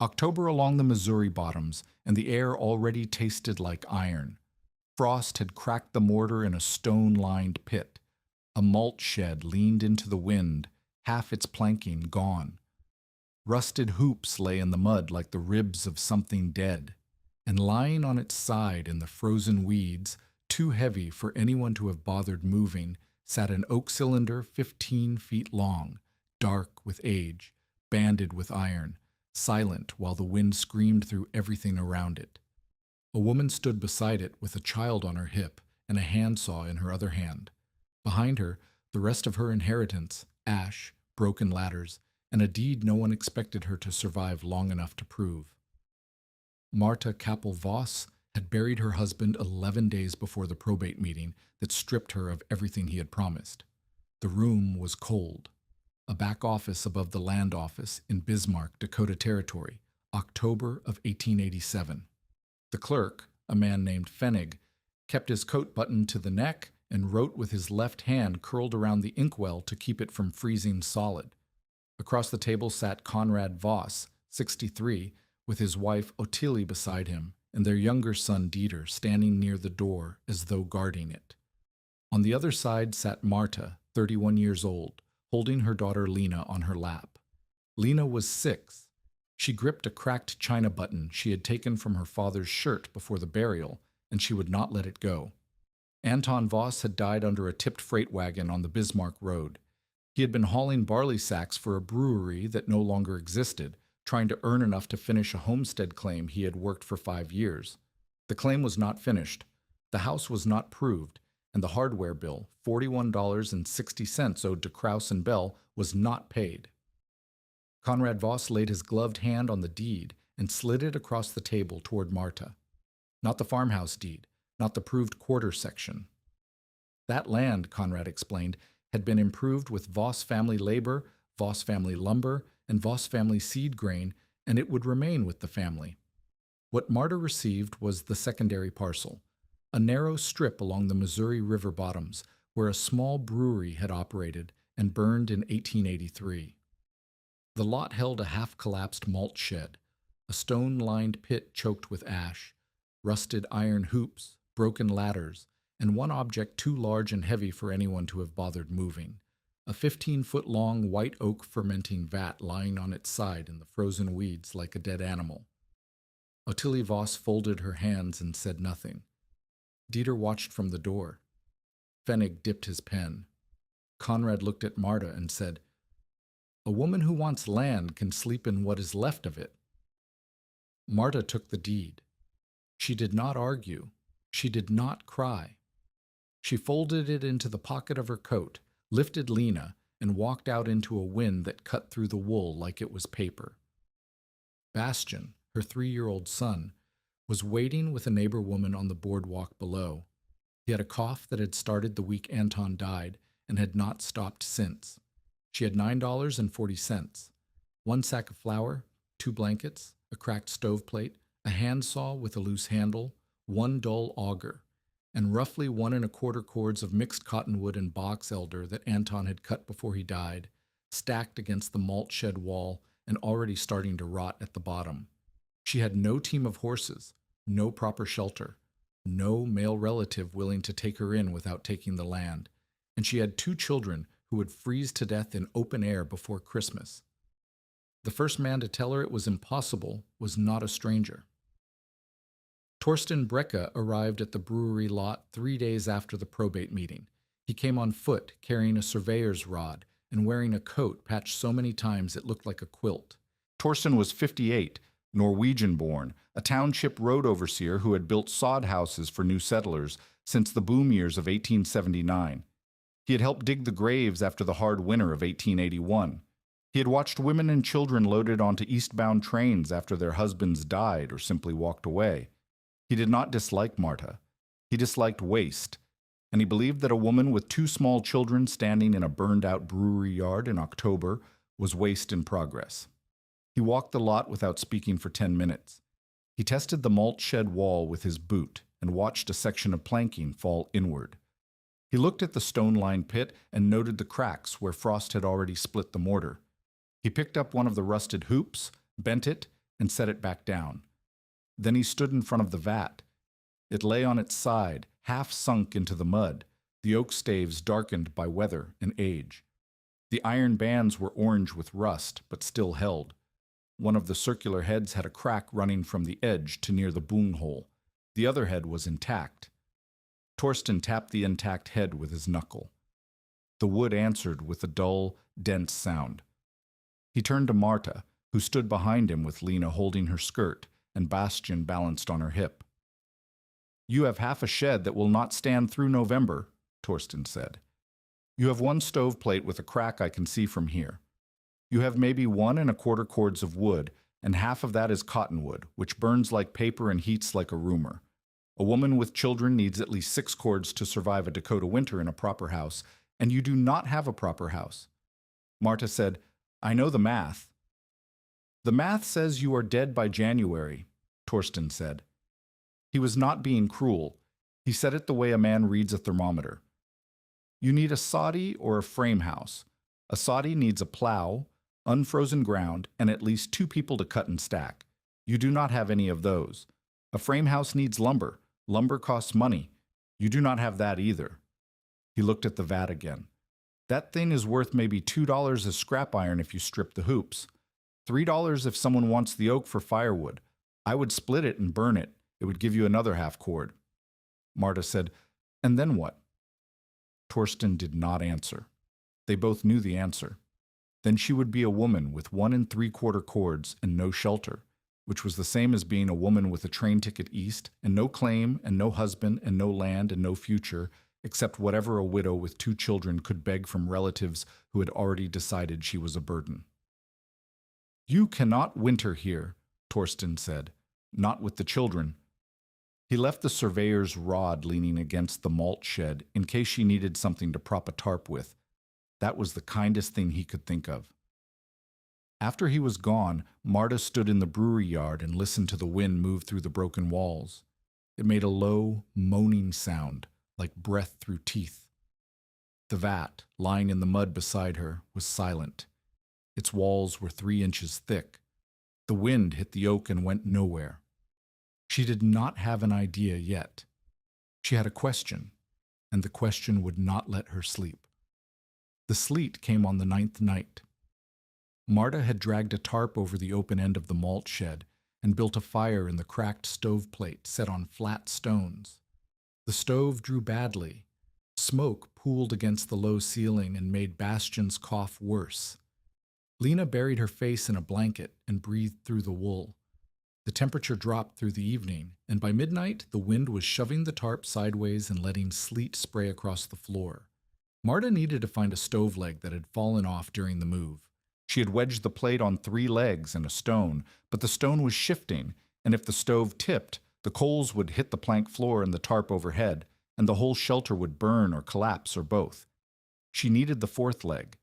October along the Missouri bottoms, and the air already tasted like iron. Frost had cracked the mortar in a stone-lined pit. A malt shed leaned into the wind, half its planking gone. Rusted hoops lay in the mud like the ribs of something dead, and lying on its side in the frozen weeds, too heavy for anyone to have bothered moving, sat an oak cylinder 15 feet long, dark with age, banded with iron, silent while the wind screamed through everything around it. A woman stood beside it with a child on her hip and a handsaw in her other hand. Behind her, the rest of her inheritance, ash, broken ladders, and a deed no one expected her to survive long enough to prove. Marta Kappel-Voss had buried her husband 11 days before the probate meeting that stripped her of everything he had promised. The room was cold. A back office above the land office in Bismarck, Dakota Territory, October of 1887. The clerk, a man named Pfennig, kept his coat buttoned to the neck and wrote with his left hand curled around the inkwell to keep it from freezing solid. Across the table sat Conrad Voss, 63, with his wife Ottilie beside him, and their younger son Dieter standing near the door as though guarding it. On the other side sat Marta, 31 years old, holding her daughter Lena on her lap. Lena was 6. She gripped a cracked china button she had taken from her father's shirt before the burial, and she would not let it go. Anton Voss had died under a tipped freight wagon on the Bismarck Road. He had been hauling barley sacks for a brewery that no longer existed, trying to earn enough to finish a homestead claim he had worked for 5 years. The claim was not finished. The house was not proved, and the hardware bill, $41.60 owed to Kraus and Bell, was not paid. Conrad Voss laid his gloved hand on the deed and slid it across the table toward Marta. Not the farmhouse deed, not the proved quarter section. That land, Conrad explained, had been improved with Voss family labor, Voss family lumber, and Voss family seed grain, and it would remain with the family. What Marta received was the secondary parcel, a narrow strip along the Missouri River bottoms where a small brewery had operated and burned in 1883. The lot held a half-collapsed malt shed, a stone-lined pit choked with ash, rusted iron hoops, broken ladders, and one object too large and heavy for anyone to have bothered moving, a 15-foot-long white oak fermenting vat lying on its side in the frozen weeds like a dead animal. Ottilie Voss folded her hands and said nothing. Dieter watched from the door. Pfennig dipped his pen. Conrad looked at Marta and said, "A woman who wants land can sleep in what is left of it." Marta took the deed. She did not argue. She did not cry. She folded it into the pocket of her coat, lifted Lena, and walked out into a wind that cut through the wool like it was paper. Bastian, her 3-year-old son, was waiting with a neighbor woman on the boardwalk below. He had a cough that had started the week Anton died and had not stopped since. She had $9.40, 1 sack of flour, 2 blankets, a cracked stoveplate, a handsaw with a loose handle, 1 dull auger, and roughly 1 1/4 cords of mixed cottonwood and box elder that Anton had cut before he died, stacked against the malt shed wall and already starting to rot at the bottom. She had no team of horses, no proper shelter, no male relative willing to take her in without taking the land, and she had 2 children who would freeze to death in open air before Christmas. The first man to tell her it was impossible was not a stranger. Torsten Brecke arrived at the brewery lot 3 days after the probate meeting. He came on foot, carrying a surveyor's rod and wearing a coat patched so many times it looked like a quilt. Torsten was 58, Norwegian-born, a township road overseer who had built sod houses for new settlers since the boom years of 1879. He had helped dig the graves after the hard winter of 1881. He had watched women and children loaded onto eastbound trains after their husbands died or simply walked away. He did not dislike Marta. He disliked waste, and he believed that a woman with 2 small children standing in a burned-out brewery yard in October was waste in progress. He walked the lot without speaking for 10 minutes. He tested the malt shed wall with his boot and watched a section of planking fall inward. He looked at the stone-lined pit and noted the cracks where frost had already split the mortar. He picked up one of the rusted hoops, bent it, and set it back down. Then he stood in front of the vat. It lay on its side, half sunk into the mud, the oak staves darkened by weather and age. The iron bands were orange with rust, but still held. One of the circular heads had a crack running from the edge to near the boom hole. The other head was intact. Torsten tapped the intact head with his knuckle. The wood answered with a dull, dense sound. He turned to Marta, who stood behind him with Lena holding her skirt and Bastian balanced on her hip. "You have half a shed that will not stand through November," Torsten said. "You have one stoveplate with a crack I can see from here. You have maybe 1¼ cords of wood, and half of that is cottonwood, which burns like paper and heats like a rumor. A woman with children needs at least 6 cords to survive a Dakota winter in a proper house, and you do not have a proper house." Marta said, "I know the math." "The math says you are dead by January," Torsten said. He was not being cruel. He said it the way a man reads a thermometer. "You need a soddy or a frame house. A soddy needs a plow, unfrozen ground, and at least 2 people to cut and stack. You do not have any of those. A frame house needs lumber. Lumber costs money. You do not have that either." He looked at the vat again. "That thing is worth maybe $2 as scrap iron if you strip the hoops. $3 if someone wants the oak for firewood. I would split it and burn it. It would give you another half cord." Marta said, "And then what?" Torsten did not answer. They both knew the answer. Then she would be a woman with 1¾ cords and no shelter, which was the same as being a woman with a train ticket east and no claim and no husband and no land and no future, except whatever a widow with 2 children could beg from relatives who had already decided she was a burden. "You cannot winter here," Torsten said, "not with the children." He left the surveyor's rod leaning against the malt shed in case she needed something to prop a tarp with. That was the kindest thing he could think of. After he was gone, Marta stood in the brewery yard and listened to the wind move through the broken walls. It made a low, moaning sound, like breath through teeth. The vat, lying in the mud beside her, was silent. Its walls were 3 inches thick. The wind hit the oak and went nowhere. She did not have an idea yet. She had a question, and the question would not let her sleep. The sleet came on the 9th night. Marta had dragged a tarp over the open end of the malt shed and built a fire in the cracked stoveplate set on flat stones. The stove drew badly. Smoke pooled against the low ceiling and made Bastian's cough worse. Lena buried her face in a blanket and breathed through the wool. The temperature dropped through the evening, and by midnight the wind was shoving the tarp sideways and letting sleet spray across the floor. Marta needed to find a stove leg that had fallen off during the move. She had wedged the plate on 3 legs and a stone, but the stone was shifting, and if the stove tipped, the coals would hit the plank floor and the tarp overhead, and the whole shelter would burn or collapse or both. She needed the 4th leg.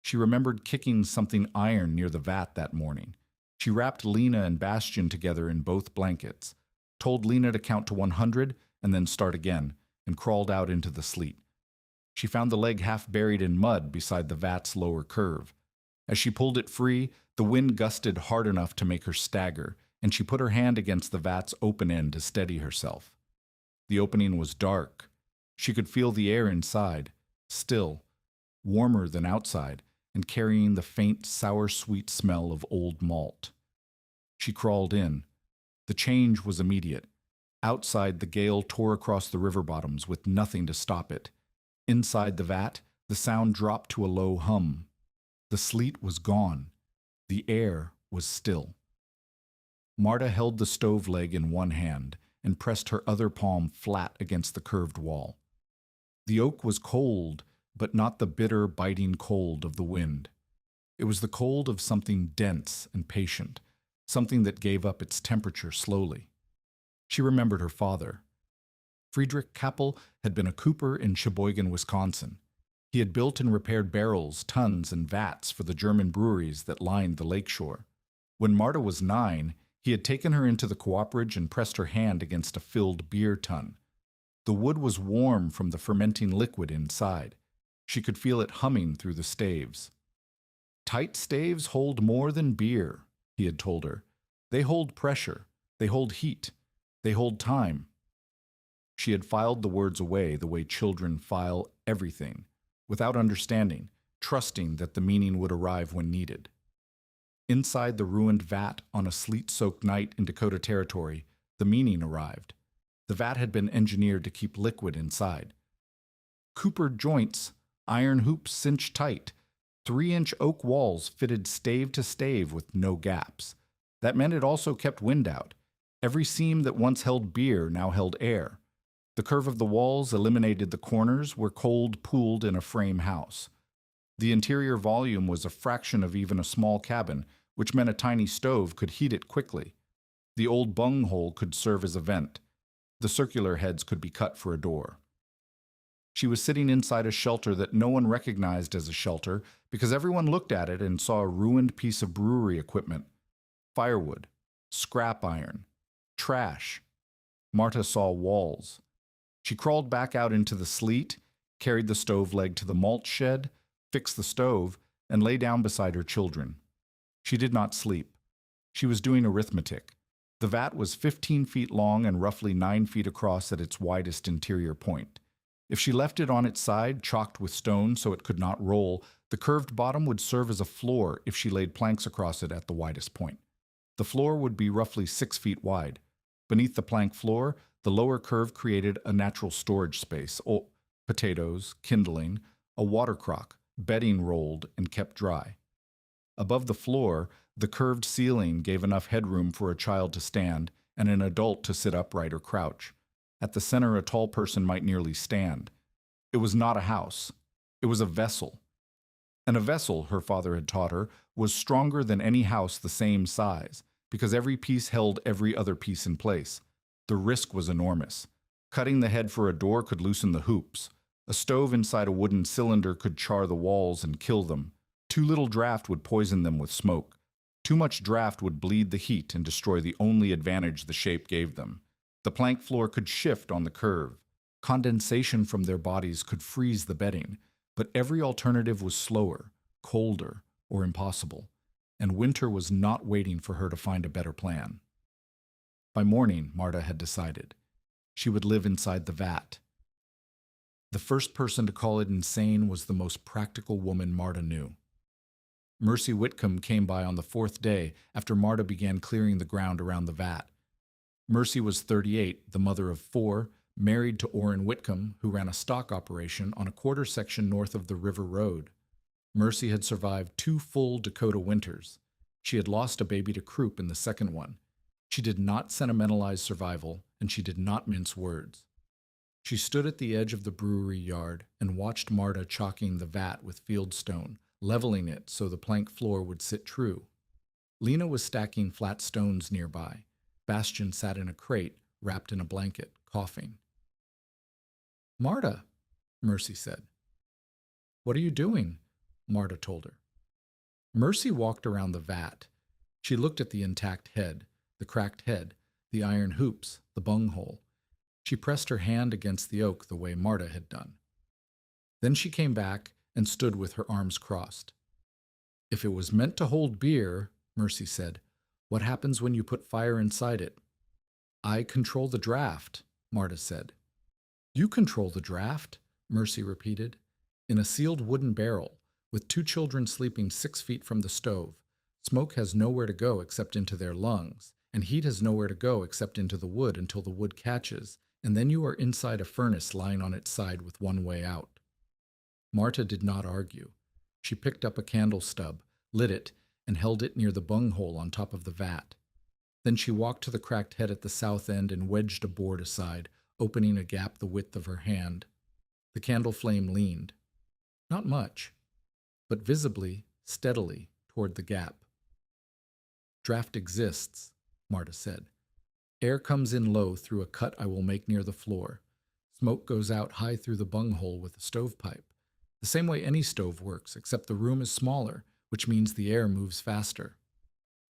She remembered kicking something iron near the vat that morning. She wrapped Lena and Bastian together in both blankets, told Lena to count to 100 and then start again, and crawled out into the sleet. She found the leg half buried in mud beside the vat's lower curve. As she pulled it free, the wind gusted hard enough to make her stagger, and she put her hand against the vat's open end to steady herself. The opening was dark. She could feel the air inside, still, warmer than outside, and carrying the faint, sour-sweet smell of old malt. She crawled in. The change was immediate. Outside, the gale tore across the river bottoms with nothing to stop it. Inside the vat, the sound dropped to a low hum. The sleet was gone. The air was still. Marta held the stove leg in one hand and pressed her other palm flat against the curved wall. The oak was cold, but not the bitter, biting cold of the wind. It was the cold of something dense and patient, something that gave up its temperature slowly. She remembered her father. Friedrich Kappel had been a cooper in Sheboygan, Wisconsin. He had built and repaired barrels, tons, and vats for the German breweries that lined the lakeshore. When Marta was 9, he had taken her into the cooperage and pressed her hand against a filled beer tun. The wood was warm from the fermenting liquid inside. She could feel it humming through the staves. "Tight staves hold more than beer," he had told her. They hold pressure. They hold heat. They hold time. She had filed the words away the way children file everything, without understanding, trusting that the meaning would arrive when needed. Inside the ruined vat on a sleet-soaked night in Dakota Territory, the meaning arrived. The vat had been engineered to keep liquid inside. Coopered joints, iron hoops cinched tight, 3-inch oak walls fitted stave to stave with no gaps. That meant it also kept wind out. Every seam that once held beer now held air. The curve of the walls eliminated the corners where cold pooled in a frame house. The interior volume was a fraction of even a small cabin, which meant a tiny stove could heat it quickly. The old bunghole could serve as a vent. The circular heads could be cut for a door. She was sitting inside a shelter that no one recognized as a shelter because everyone looked at it and saw a ruined piece of brewery equipment. Firewood, scrap iron, trash. Marta saw walls. She crawled back out into the sleet, carried the stove leg to the malt shed, fixed the stove, and lay down beside her children. She did not sleep. She was doing arithmetic. The vat was 15 feet long and roughly 9 feet across at its widest interior point. If she left it on its side, chalked with stone so it could not roll, the curved bottom would serve as a floor if she laid planks across it at the widest point. The floor would be roughly 6 feet wide. Beneath the plank floor, the lower curve created a natural storage space, potatoes, kindling, a water crock, bedding rolled and kept dry. Above the floor, the curved ceiling gave enough headroom for a child to stand and an adult to sit upright or crouch. At the center, a tall person might nearly stand. It was not a house. It was a vessel. And a vessel, her father had taught her, was stronger than any house the same size, because every piece held every other piece in place. The risk was enormous. Cutting the head for a door could loosen the hoops. A stove inside a wooden cylinder could char the walls and kill them. Too little draft would poison them with smoke. Too much draft would bleed the heat and destroy the only advantage the shape gave them. The plank floor could shift on the curve. Condensation from their bodies could freeze the bedding, but every alternative was slower, colder, or impossible, and winter was not waiting for her to find a better plan. By morning, Marta had decided. She would live inside the vat. The first person to call it insane was the most practical woman Marta knew. Mercy Whitcomb came by on the 4th day after Marta began clearing the ground around the vat. Mercy was 38, the mother of 4, married to Orrin Whitcomb, who ran a stock operation on a quarter section north of the River Road. Mercy had survived 2 full Dakota winters. She had lost a baby to croup in the second one. She did not sentimentalize survival, and she did not mince words. She stood at the edge of the brewery yard and watched Marta chalking the vat with fieldstone, leveling it so the plank floor would sit true. Lena was stacking flat stones nearby. Bastian sat in a crate, wrapped in a blanket, coughing. "Marta," Mercy said. "What are you doing?" Marta told her. Mercy walked around the vat. She looked at the intact head, the cracked head, the iron hoops, the bunghole. She pressed her hand against the oak the way Marta had done. Then she came back and stood with her arms crossed. "If it was meant to hold beer," Mercy said, "what happens when you put fire inside it?" "I control the draft," Marta said. "You control the draft," Mercy repeated. "In a sealed wooden barrel, with 2 children sleeping 6 feet from the stove, smoke has nowhere to go except into their lungs, and heat has nowhere to go except into the wood until the wood catches, and then you are inside a furnace lying on its side with one way out." Marta did not argue. She picked up a candle stub, lit it, and held it near the bunghole on top of the vat. Then she walked to the cracked head at the south end and wedged a board aside, opening a gap the width of her hand. The candle flame leaned. Not much, but visibly, steadily, toward the gap. "Draft exists," Marta said. "Air comes in low through a cut I will make near the floor. Smoke goes out high through the bunghole with a stovepipe. The same way any stove works, except the room is smaller, which means the air moves faster."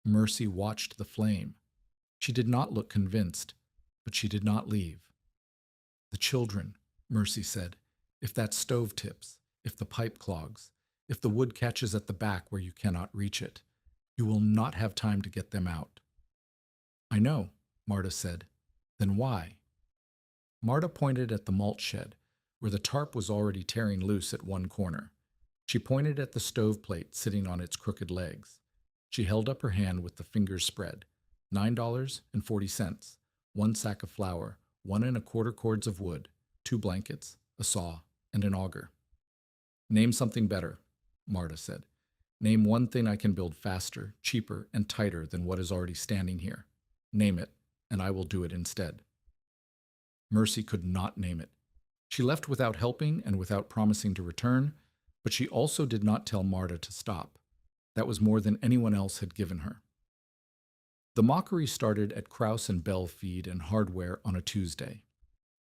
Mercy watched the flame. She did not look convinced, but she did not leave. "The children," Mercy said. "If that stove tips, if the pipe clogs, if the wood catches at the back where you cannot reach it, you will not have time to get them out." I know, Marta said. Then why? Marta pointed at the malt shed, where the tarp was already tearing loose at one corner. She pointed at the stoveplate sitting on its crooked legs. She held up her hand with the fingers spread. $9.40, 1 sack of flour, 1¼ cords of wood, 2 blankets, a saw, and an auger. Name something better, Marta said. Name one thing I can build faster, cheaper, and tighter than what is already standing here. Name it, and I will do it instead. Mercy could not name it. She left without helping and without promising to return, but she also did not tell Marta to stop. That was more than anyone else had given her. The mockery started at Kraus and Bell Feed and Hardware on a Tuesday.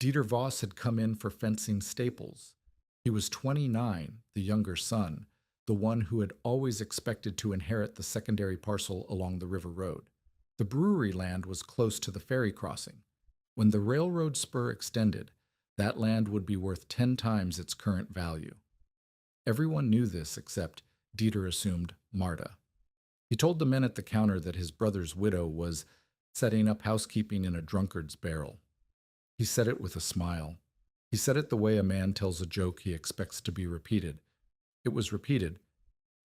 Dieter Voss had come in for fencing staples. He was 29, the younger son, the one who had always expected to inherit the secondary parcel along the river road. The brewery land was close to the ferry crossing. When the railroad spur extended, that land would be worth 10 times its current value. Everyone knew this except, Dieter assumed, Marta. He told the men at the counter that his brother's widow was setting up housekeeping in a drunkard's barrel. He said it with a smile. He said it the way a man tells a joke he expects to be repeated. It was repeated.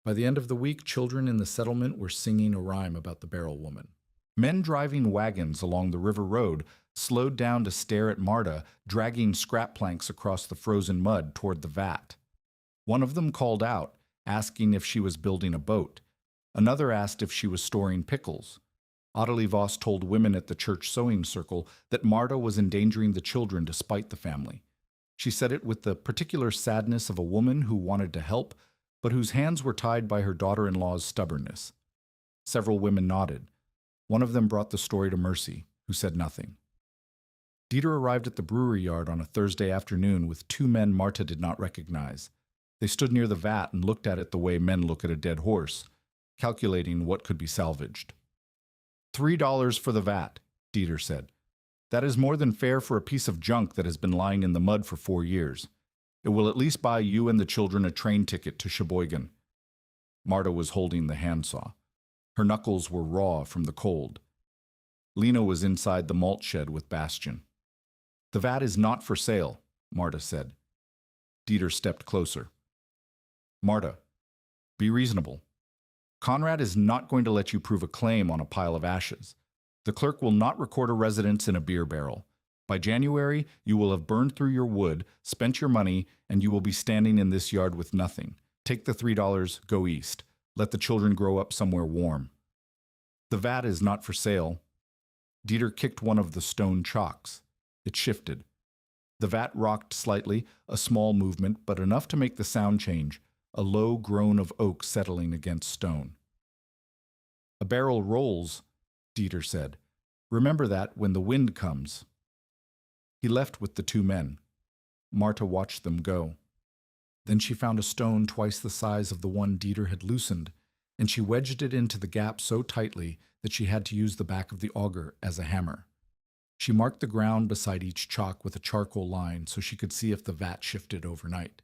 By the end of the week, children in the settlement were singing a rhyme about the barrel woman. Men driving wagons along the river road slowed down to stare at Marta, dragging scrap planks across the frozen mud toward the vat. One of them called out, asking if she was building a boat. Another asked if she was storing pickles. Ottilie Voss told women at the church sewing circle that Marta was endangering the children to spite the family. She said it with the particular sadness of a woman who wanted to help, but whose hands were tied by her daughter-in-law's stubbornness. Several women nodded. One of them brought the story to Mercy, who said nothing. Dieter arrived at the brewery yard on a Thursday afternoon with 2 men Marta did not recognize. They stood near the vat and looked at it the way men look at a dead horse, calculating what could be salvaged. $3 for the vat, Dieter said. That is more than fair for a piece of junk that has been lying in the mud for 4 years. It will at least buy you and the children a train ticket to Sheboygan. Marta was holding the handsaw. Her knuckles were raw from the cold. Lena was inside the malt shed with Bastian. The vat is not for sale, Marta said. Dieter stepped closer. Marta, be reasonable. Conrad is not going to let you prove a claim on a pile of ashes. The clerk will not record a residence in a beer barrel. By January, you will have burned through your wood, spent your money, and you will be standing in this yard with nothing. Take the $3, go east. Let the children grow up somewhere warm. The vat is not for sale. Dieter kicked one of the stone chocks. It shifted. The vat rocked slightly, a small movement, but enough to make the sound change, a low groan of oak settling against stone. A barrel rolls, Dieter said. Remember that when the wind comes. He left with the 2 men. Marta watched them go. Then she found a stone twice the size of the one Dieter had loosened, and she wedged it into the gap so tightly that she had to use the back of the auger as a hammer. She marked the ground beside each chalk with a charcoal line so she could see if the vat shifted overnight.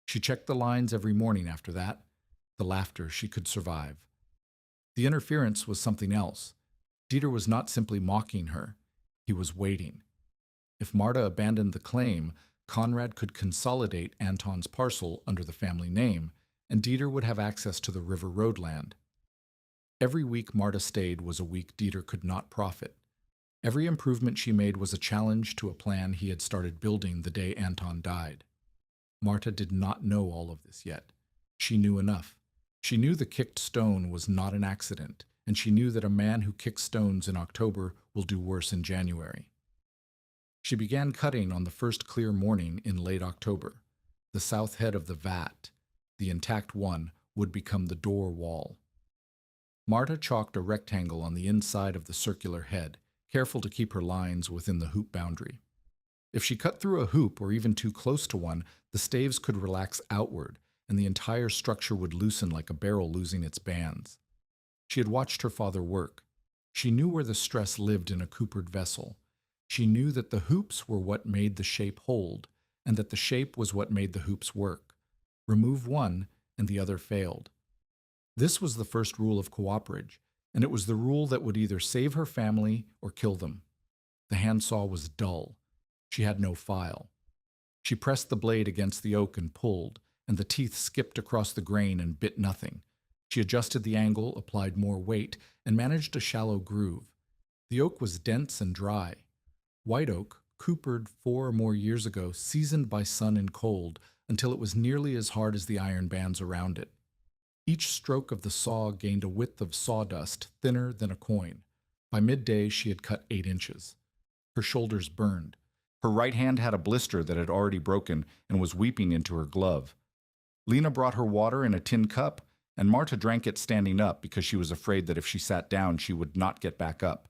She checked the lines every morning after that. The laughter she could survive. The interference was something else. Dieter was not simply mocking her. He was waiting. If Marta abandoned the claim, Conrad could consolidate Anton's parcel under the family name, and Dieter would have access to the river road land. Every week Marta stayed was a week Dieter could not profit. Every improvement she made was a challenge to a plan he had started building the day Anton died. Marta did not know all of this yet. She knew enough. She knew the kicked stone was not an accident, and she knew that a man who kicks stones in October will do worse in January. She began cutting on the first clear morning in late October. The south head of the vat, the intact one, would become the door wall. Marta chalked a rectangle on the inside of the circular head, careful to keep her lines within the hoop boundary. If she cut through a hoop or even too close to one, the staves could relax outward, and the entire structure would loosen like a barrel losing its bands. She had watched her father work. She knew where the stress lived in a coopered vessel. She knew that the hoops were what made the shape hold, and that the shape was what made the hoops work. Remove one, and the other failed. This was the first rule of cooperage. and it was the rule that would either save her family or kill them. The handsaw was dull. She had no file. She pressed the blade against the oak and pulled, and the teeth skipped across the grain and bit nothing. She adjusted the angle, applied more weight, and managed a shallow groove. The oak was dense and dry. White oak, coopered 4 or more years ago, seasoned by sun and cold, until it was nearly as hard as the iron bands around it. Each stroke of the saw gained a width of sawdust thinner than a coin. By midday, she had cut 8 inches. Her shoulders burned. Her right hand had a blister that had already broken and was weeping into her glove. Lena brought her water in a tin cup, and Marta drank it standing up because she was afraid that if she sat down, she would not get back up.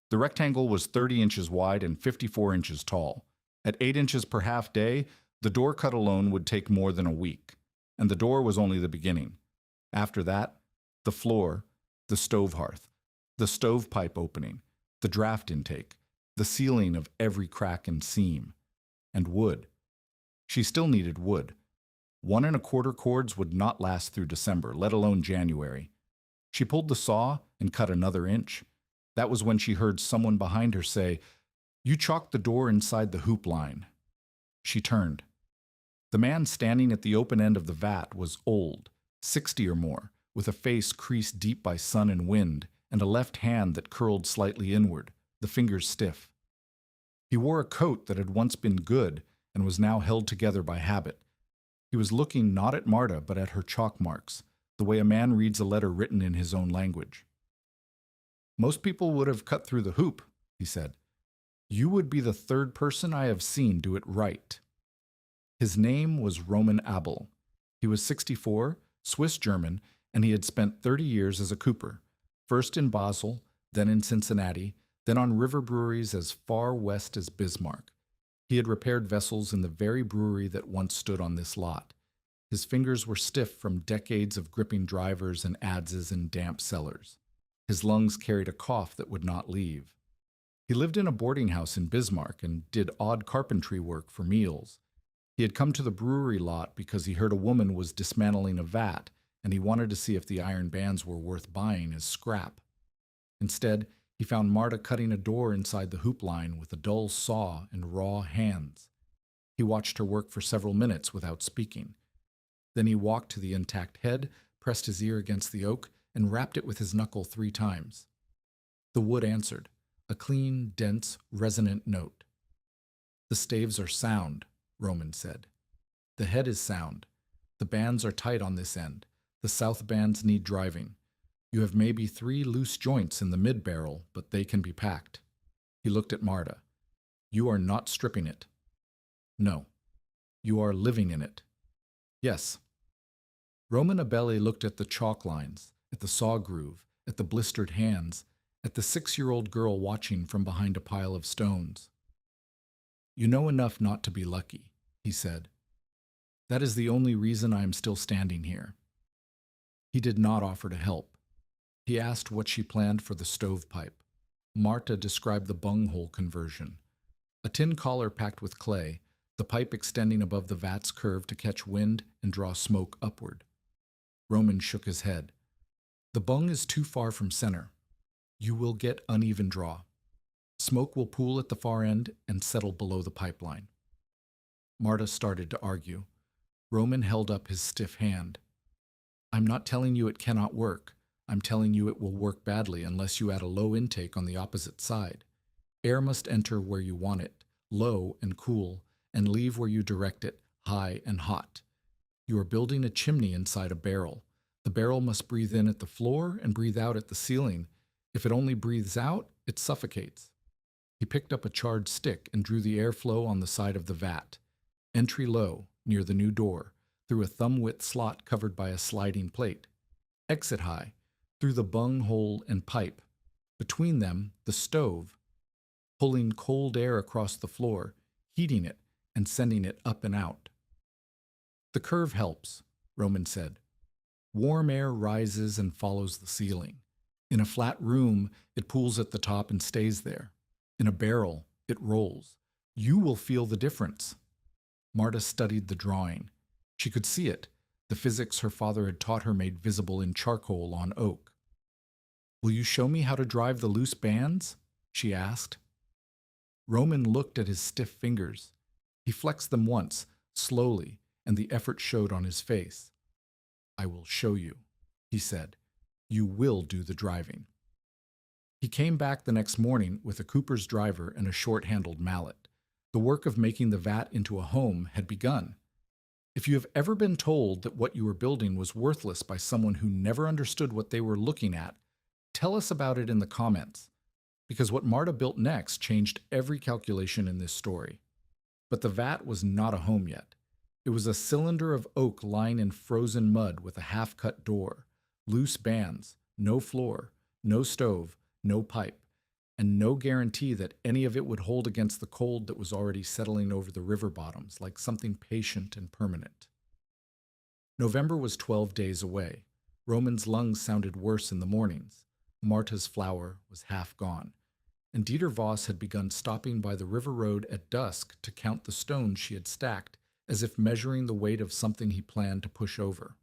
The rectangle was 30 inches wide and 54 inches tall. At 8 inches per half day, the door cut alone would take more than a week, and the door was only the beginning. After that, the floor, the stove hearth, the stovepipe opening, the draft intake, the sealing of every crack and seam, and wood. She still needed wood. 1 1/4 cords would not last through December, let alone January. She pulled the saw and cut another inch. That was when she heard someone behind her say, "You chalked the door inside the hoop line." She turned. The man standing at the open end of the vat was old, 60 or more, with a face creased deep by sun and wind, and a left hand that curled slightly inward, the fingers stiff. He wore a coat that had once been good and was now held together by habit. He was looking not at Marta but at her chalk marks, the way a man reads a letter written in his own language. "Most people would have cut through the hoop," he said. "You would be the 3rd person I have seen do it right." His name was Roman Abel. He was 64, Swiss-German, and he had spent 30 years as a cooper, first in Basel, then in Cincinnati, then on river breweries as far west as Bismarck. He had repaired vessels in the very brewery that once stood on this lot. His fingers were stiff from decades of gripping drivers and adzes in damp cellars. His lungs carried a cough that would not leave. He lived in a boarding house in Bismarck and did odd carpentry work for meals. He had come to the brewery lot because he heard a woman was dismantling a vat, and he wanted to see if the iron bands were worth buying as scrap. Instead, he found Marta cutting a door inside the hoop line with a dull saw and raw hands. He watched her work for several minutes without speaking. Then he walked to the intact head, pressed his ear against the oak, and rapped it with his knuckle 3 times. The wood answered, a clean, dense, resonant note. "The staves are sound," Roman said. "The head is sound. The bands are tight on this end. The south bands need driving. You have maybe 3 loose joints in the mid-barrel, but they can be packed." He looked at Marta. "You are not stripping it." "No." "You are living in it." "Yes." Roman Abele looked at the chalk lines, at the saw groove, at the blistered hands, at the 6-year-old girl watching from behind a pile of stones. "You know enough not to be lucky," he said. "That is the only reason I am still standing here." He did not offer to help. He asked what she planned for the stovepipe. Marta described the bunghole conversion. A tin collar packed with clay, the pipe extending above the vat's curve to catch wind and draw smoke upward. Roman shook his head. "The bung is too far from center. You will get uneven draw. Smoke will pool at the far end and settle below the pipeline." Marta started to argue. Roman held up his stiff hand. "I'm not telling you it cannot work. I'm telling you it will work badly unless you add a low intake on the opposite side. Air must enter where you want it, low and cool, and leave where you direct it, high and hot. You are building a chimney inside a barrel. The barrel must breathe in at the floor and breathe out at the ceiling. If it only breathes out, it suffocates." He picked up a charred stick and drew the airflow on the side of the vat. Entry low, near the new door, through a thumb-width slot covered by a sliding plate. Exit high, through the bung hole and pipe. Between them, the stove, pulling cold air across the floor, heating it, and sending it up and out. "The curve helps," Roman said. "Warm air rises and follows the ceiling. In a flat room, it pools at the top and stays there. In a barrel, it rolls. You will feel the difference." Marta studied the drawing. She could see it, the physics her father had taught her made visible in charcoal on oak. Will you show me how to drive the loose bands? She asked. Roman looked at his stiff fingers. He flexed them once, slowly, and the effort showed on his face. I will show you, he said. You will do the driving. He came back the next morning with a cooper's driver and a short-handled mallet. The work of making the vat into a home had begun. If you have ever been told that what you were building was worthless by someone who never understood what they were looking at, tell us about it in the comments, because what Marta built next changed every calculation in this story. But the vat was not a home yet. It was a cylinder of oak lying in frozen mud with a half-cut door, loose bands, no floor, no stove, no pipe, and no guarantee that any of it would hold against the cold that was already settling over the river bottoms like something patient and permanent. November was 12 days away. Roman's lungs sounded worse in the mornings. Marta's flour was half gone, and Dieter Voss had begun stopping by the river road at dusk to count the stones she had stacked, as if measuring the weight of something he planned to push over.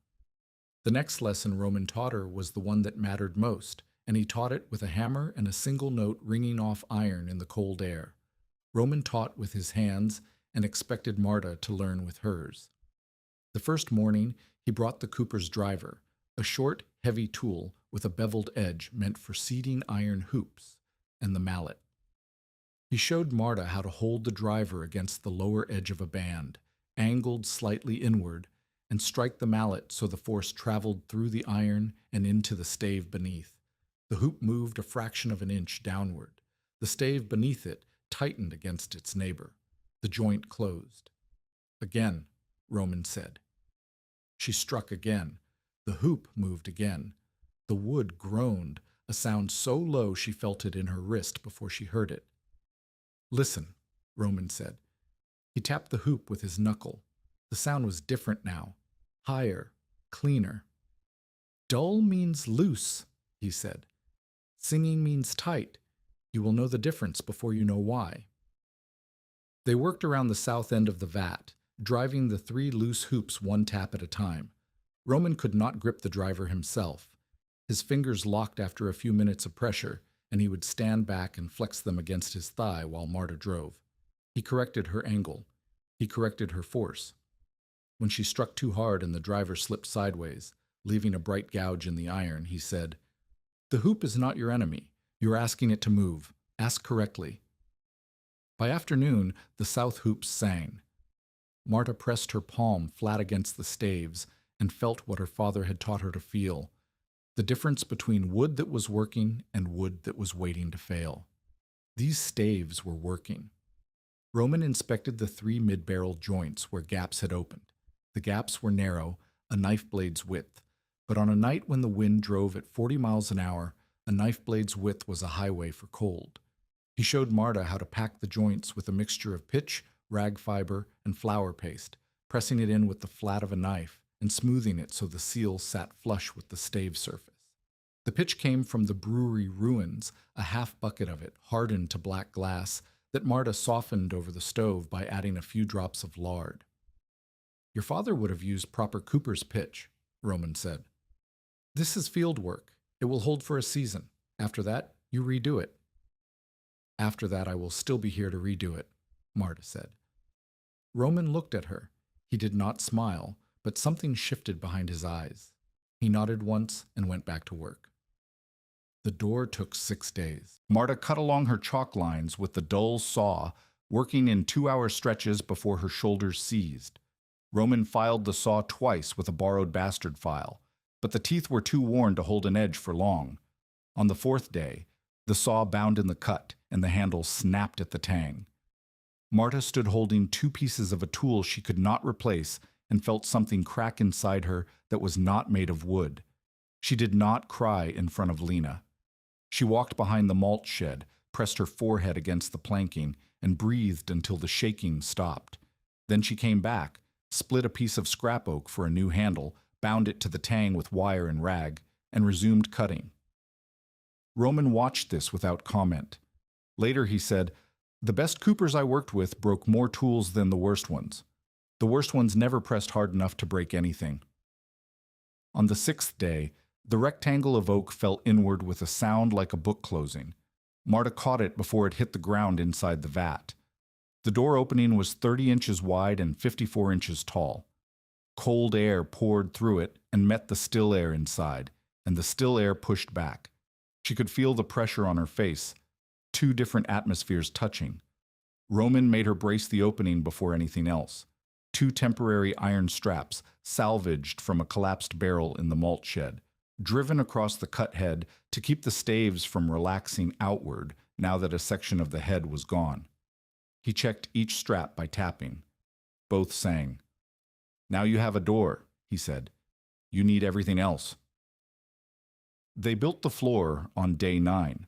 The next lesson Roman taught her was the one that mattered most, and he taught it with a hammer and a single note ringing off iron in the cold air. Roman taught with his hands and expected Marta to learn with hers. The first morning, he brought the cooper's driver, a short, heavy tool with a beveled edge meant for seeding iron hoops, and the mallet. He showed Marta how to hold the driver against the lower edge of a band, angled slightly inward, and strike the mallet so the force traveled through the iron and into the stave beneath. The hoop moved a fraction of an inch downward. The stave beneath it tightened against its neighbor. The joint closed. Again, Roman said. She struck again. The hoop moved again. The wood groaned, a sound so low she felt it in her wrist before she heard it. Listen, Roman said. He tapped the hoop with his knuckle. The sound was different now, higher, cleaner. Dull means loose, he said. Singing means tight. You will know the difference before you know why. They worked around the south end of the vat, driving the 3 loose hoops one tap at a time. Roman could not grip the driver himself. His fingers locked after a few minutes of pressure, and he would stand back and flex them against his thigh while Marta drove. He corrected her angle. He corrected her force. When she struck too hard and the driver slipped sideways, leaving a bright gouge in the iron, he said, The hoop is not your enemy. You're asking it to move. Ask correctly. By afternoon, the south hoops sang. Marta pressed her palm flat against the staves and felt what her father had taught her to feel, the difference between wood that was working and wood that was waiting to fail. These staves were working. Roman inspected the 3 mid-barrel joints where gaps had opened. The gaps were narrow, a knife blade's width, but on a night when the wind drove at 40 miles an hour, a knife blade's width was a highway for cold. He showed Marta how to pack the joints with a mixture of pitch, rag fiber, and flour paste, pressing it in with the flat of a knife and smoothing it so the seal sat flush with the stave surface. The pitch came from the brewery ruins, a half bucket of it, hardened to black glass, that Marta softened over the stove by adding a few drops of lard. Your father would have used proper cooper's pitch, Roman said. This is field work. It will hold for a season. After that, you redo it. After that, I will still be here to redo it, Marta said. Roman looked at her. He did not smile, but something shifted behind his eyes. He nodded once and went back to work. The door took 6 days. Marta cut along her chalk lines with the dull saw, working in 2-hour stretches before her shoulders seized. Roman filed the saw twice with a borrowed bastard file, but the teeth were too worn to hold an edge for long. On the 4th day, the saw bound in the cut, and the handle snapped at the tang. Marta stood holding 2 pieces of a tool she could not replace and felt something crack inside her that was not made of wood. She did not cry in front of Lena. She walked behind the malt shed, pressed her forehead against the planking, and breathed until the shaking stopped. Then she came back, split a piece of scrap oak for a new handle, bound it to the tang with wire and rag, and resumed cutting. Roman watched this without comment. Later he said, "The best coopers I worked with broke more tools than the worst ones. The worst ones never pressed hard enough to break anything." On the 6th day, The rectangle of oak fell inward with a sound like a book closing. Marta caught it before it hit the ground inside the vat. The door opening was 30 inches wide and 54 inches tall. Cold air poured through it and met the still air inside, and the still air pushed back. She could feel the pressure on her face, two different atmospheres touching. Roman made her brace the opening before anything else. Two temporary iron straps, salvaged from a collapsed barrel in the malt shed, driven across the cut head to keep the staves from relaxing outward now that a section of the head was gone. He checked each strap by tapping. Both sang. "Now you have a door," he said. "You need everything else." They built the floor on day 9.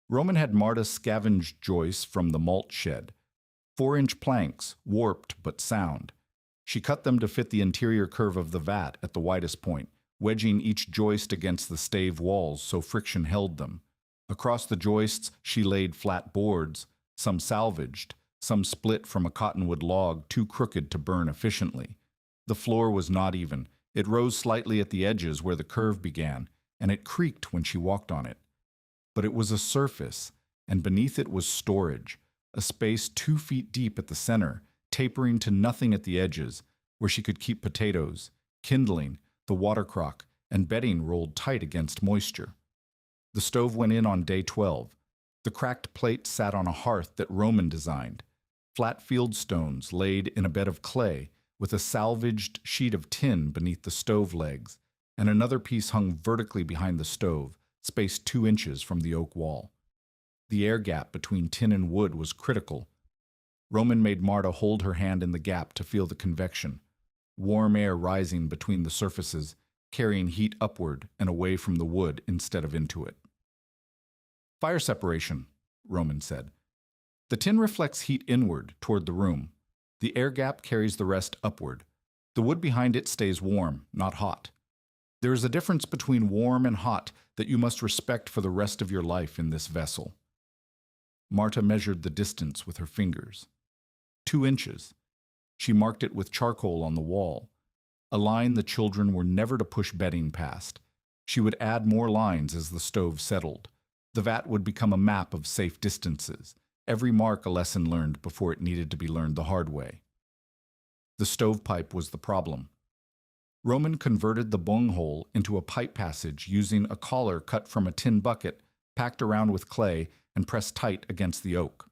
Roman had Marta scavenge joists from the malt shed. 4-inch planks, warped but sound. She cut them to fit the interior curve of the vat at the widest point, wedging each joist against the stave walls so friction held them. Across the joists she laid flat boards, some salvaged, some split from a cottonwood log too crooked to burn efficiently. The floor was not even. It rose slightly at the edges where the curve began, and it creaked when she walked on it. But it was a surface, and beneath it was storage, a space 2 feet deep at the center, tapering to nothing at the edges, where she could keep potatoes, kindling, the water crock, and bedding rolled tight against moisture. The stove went in on day 12. The cracked plate sat on a hearth that Roman designed. Flat field stones laid in a bed of clay, with a salvaged sheet of tin beneath the stove legs, and another piece hung vertically behind the stove, spaced 2 inches from the oak wall. The air gap between tin and wood was critical. Roman made Marta hold her hand in the gap to feel the convection, warm air rising between the surfaces, carrying heat upward and away from the wood instead of into it. "Fire separation," Roman said. "The tin reflects heat inward, toward the room. The air gap carries the rest upward. The wood behind it stays warm, not hot. There is a difference between warm and hot that you must respect for the rest of your life in this vessel." Marta measured the distance with her fingers. 2 inches. She marked it with charcoal on the wall, a line the children were never to push bedding past. She would add more lines as the stove settled. The vat would become a map of safe distances, every mark a lesson learned before it needed to be learned the hard way. The stovepipe was the problem. Roman converted the bunghole into a pipe passage using a collar cut from a tin bucket, packed around with clay and pressed tight against the oak.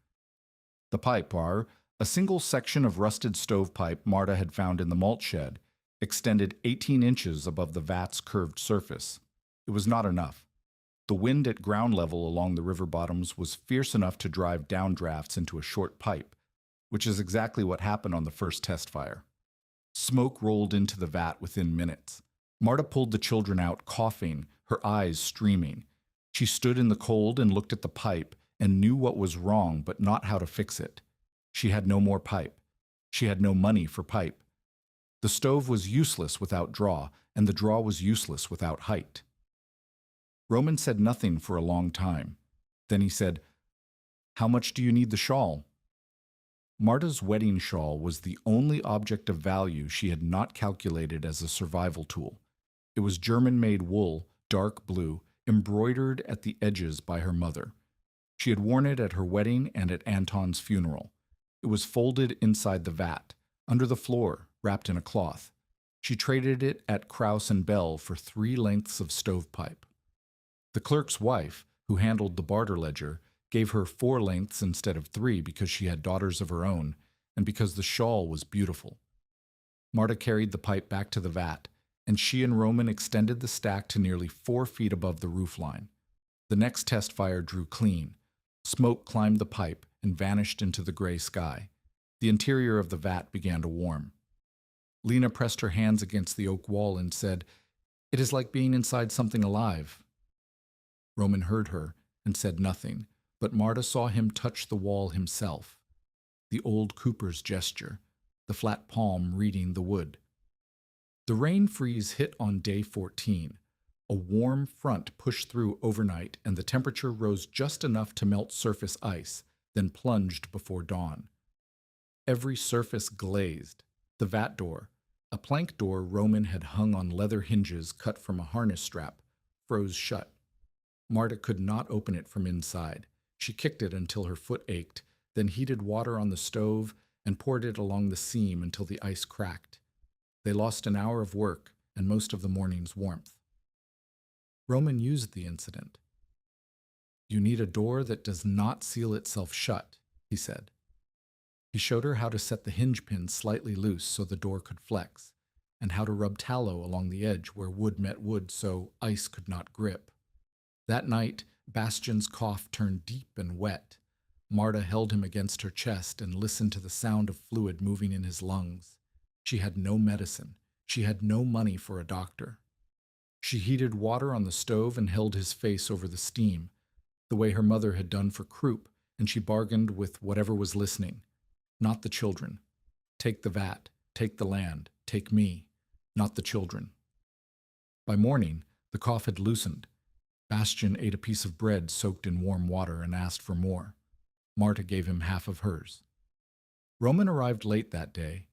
The pipe, a single section of rusted stovepipe Marta had found in the malt shed, extended 18 inches above the vat's curved surface. It was not enough. The wind at ground level along the river bottoms was fierce enough to drive downdrafts into a short pipe, which is exactly what happened on the first test fire. Smoke rolled into the vat within minutes. Marta pulled the children out, coughing, her eyes streaming. She stood in the cold and looked at the pipe and knew what was wrong but not how to fix it. She had no more pipe. She had no money for pipe. The stove was useless without draw, and the draw was useless without height. Roman said nothing for a long time. Then he said, "How much do you need the shawl?" Marta's wedding shawl was the only object of value she had not calculated as a survival tool. It was German-made wool, dark blue, embroidered at the edges by her mother. She had worn it at her wedding and at Anton's funeral. It was folded inside the vat, under the floor, wrapped in a cloth. She traded it at Kraus and Bell for 3 lengths of stovepipe. The clerk's wife, who handled the barter ledger, gave her 4 lengths instead of 3 because she had daughters of her own, and because the shawl was beautiful. Marta carried the pipe back to the vat, and she and Roman extended the stack to nearly 4 feet above the roofline. The next test fire drew clean. Smoke climbed the pipe and vanished into the gray sky. The interior of the vat began to warm. Lena pressed her hands against the oak wall and said, "It is like being inside something alive." Roman heard her and said nothing, but Marta saw him touch the wall himself. The old cooper's gesture, the flat palm reading the wood. The rain freeze hit on day 14. A warm front pushed through overnight, and the temperature rose just enough to melt surface ice, then plunged before dawn. Every surface glazed. The vat door, A plank door Roman had hung on leather hinges cut from a harness strap froze shut. Marta could not open it from inside. She kicked it until her foot ached, then heated water on the stove and poured it along the seam until the ice cracked. They lost an hour of work and most of the morning's warmth. Roman used the incident. "You need a door that does not seal itself shut," he said. He showed her how to set the hinge pins slightly loose so the door could flex, and how to rub tallow along the edge where wood met wood so ice could not grip. That night, Bastian's cough turned deep and wet. Marta held him against her chest and listened to the sound of fluid moving in his lungs. She had no medicine. She had no money for a doctor. She heated water on the stove and held his face over the steam, the way her mother had done for croup, and she bargained with whatever was listening. Not the children. Take the vat, take the land, take me. Not the children. By morning, the cough had loosened. Bastian ate a piece of bread soaked in warm water and asked for more. Marta gave him half of hers. Roman arrived late that day.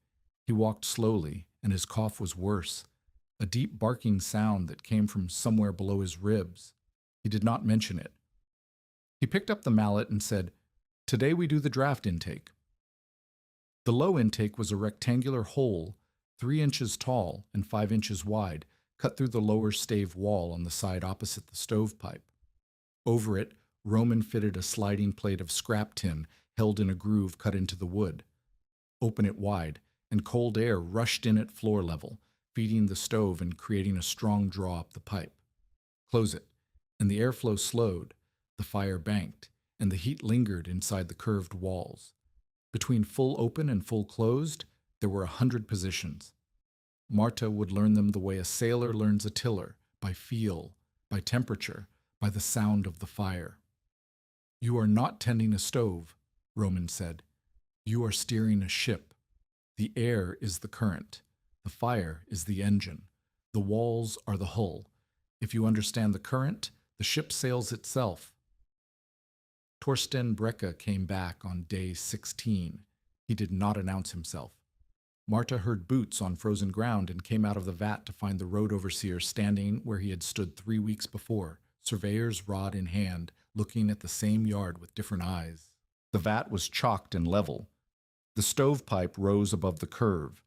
He walked slowly, and his cough was worse, a deep barking sound that came from somewhere below his ribs. He did not mention it. He picked up the mallet and said, "Today we do the draft intake." The low intake was a rectangular hole, 3 inches tall and 5 inches wide, cut through the lower stave wall on the side opposite the stovepipe. Over it, Roman fitted a sliding plate of scrap tin held in a groove cut into the wood. Open it wide, and cold air rushed in at floor level, feeding the stove and creating a strong draw up the pipe. Close it, and the airflow slowed, the fire banked, and the heat lingered inside the curved walls. Between full open and full closed, there were 100 positions. Marta would learn them the way a sailor learns a tiller, by feel, by temperature, by the sound of the fire. "You are not tending a stove," Roman said. "You are steering a ship. The air is the current. The fire is the engine. The walls are the hull. If you understand the current, the ship sails itself." Torsten Brecke came back on day 16. He did not announce himself. Marta heard boots on frozen ground and came out of the vat to find the road overseer standing where he had stood 3 weeks before, surveyor's rod in hand, looking at the same yard with different eyes. The vat was chalked and level. The stovepipe rose above the curve.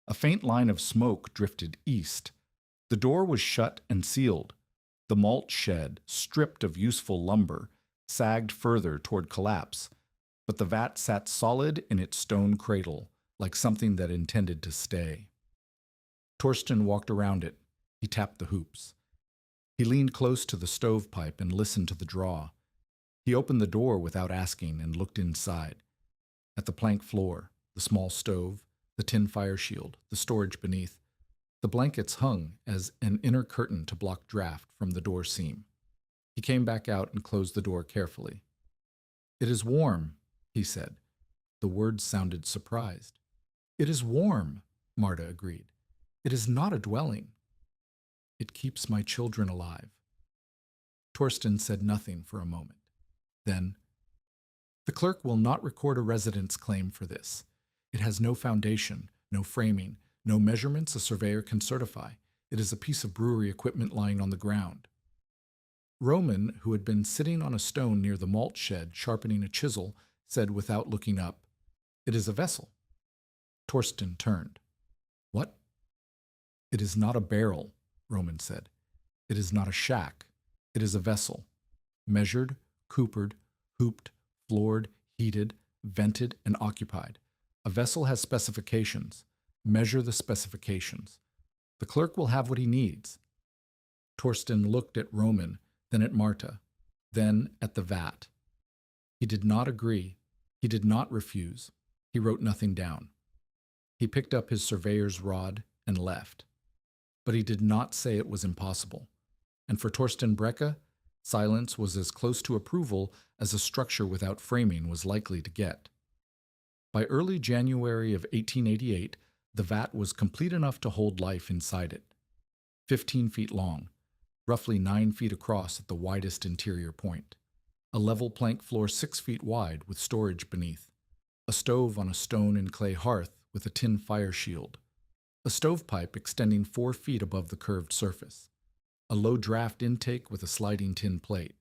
A faint line of smoke drifted east. The door was shut and sealed. The malt shed, stripped of useful lumber, sagged further toward collapse, but the vat sat solid in its stone cradle, like something that intended to stay. Torsten walked around it. He tapped the hoops. He leaned close to the stovepipe and listened to the draw. He opened the door without asking and looked inside. At the plank floor, the small stove, the tin fire shield, the storage beneath, the blankets hung as an inner curtain to block draft from the door seam. He came back out and closed the door carefully. "It is warm," he said. The words sounded surprised. "It is warm," Marta agreed. "It is not a dwelling." "It keeps my children alive." Torsten said nothing for a moment. Then, "The clerk will not record a residence claim for this. It has no foundation, no framing, no measurements a surveyor can certify. It is a piece of brewery equipment lying on the ground." Roman, who had been sitting on a stone near the malt shed sharpening a chisel, said without looking up, "It is a vessel." Torsten turned. "What?" "It is not a barrel," Roman said. "It is not a shack. It is a vessel. Measured, coopered, hooped, floored, heated, vented, and occupied. A vessel has specifications. Measure the specifications. The clerk will have what he needs." Torsten looked at Roman, then at Marta, then at the vat. He did not agree. He did not refuse. He wrote nothing down. He picked up his surveyor's rod and left. But he did not say it was impossible. And for Torsten Brecke, silence was as close to approval as a structure without framing was likely to get. By early January of 1888, the vat was complete enough to hold life inside it. 15 feet long, roughly 9 feet across at the widest interior point. A level plank floor 6 feet wide with storage beneath. A stove on a stone and clay hearth with a tin fire shield. A stovepipe extending 4 feet above the curved surface. A low draft intake with a sliding tin plate.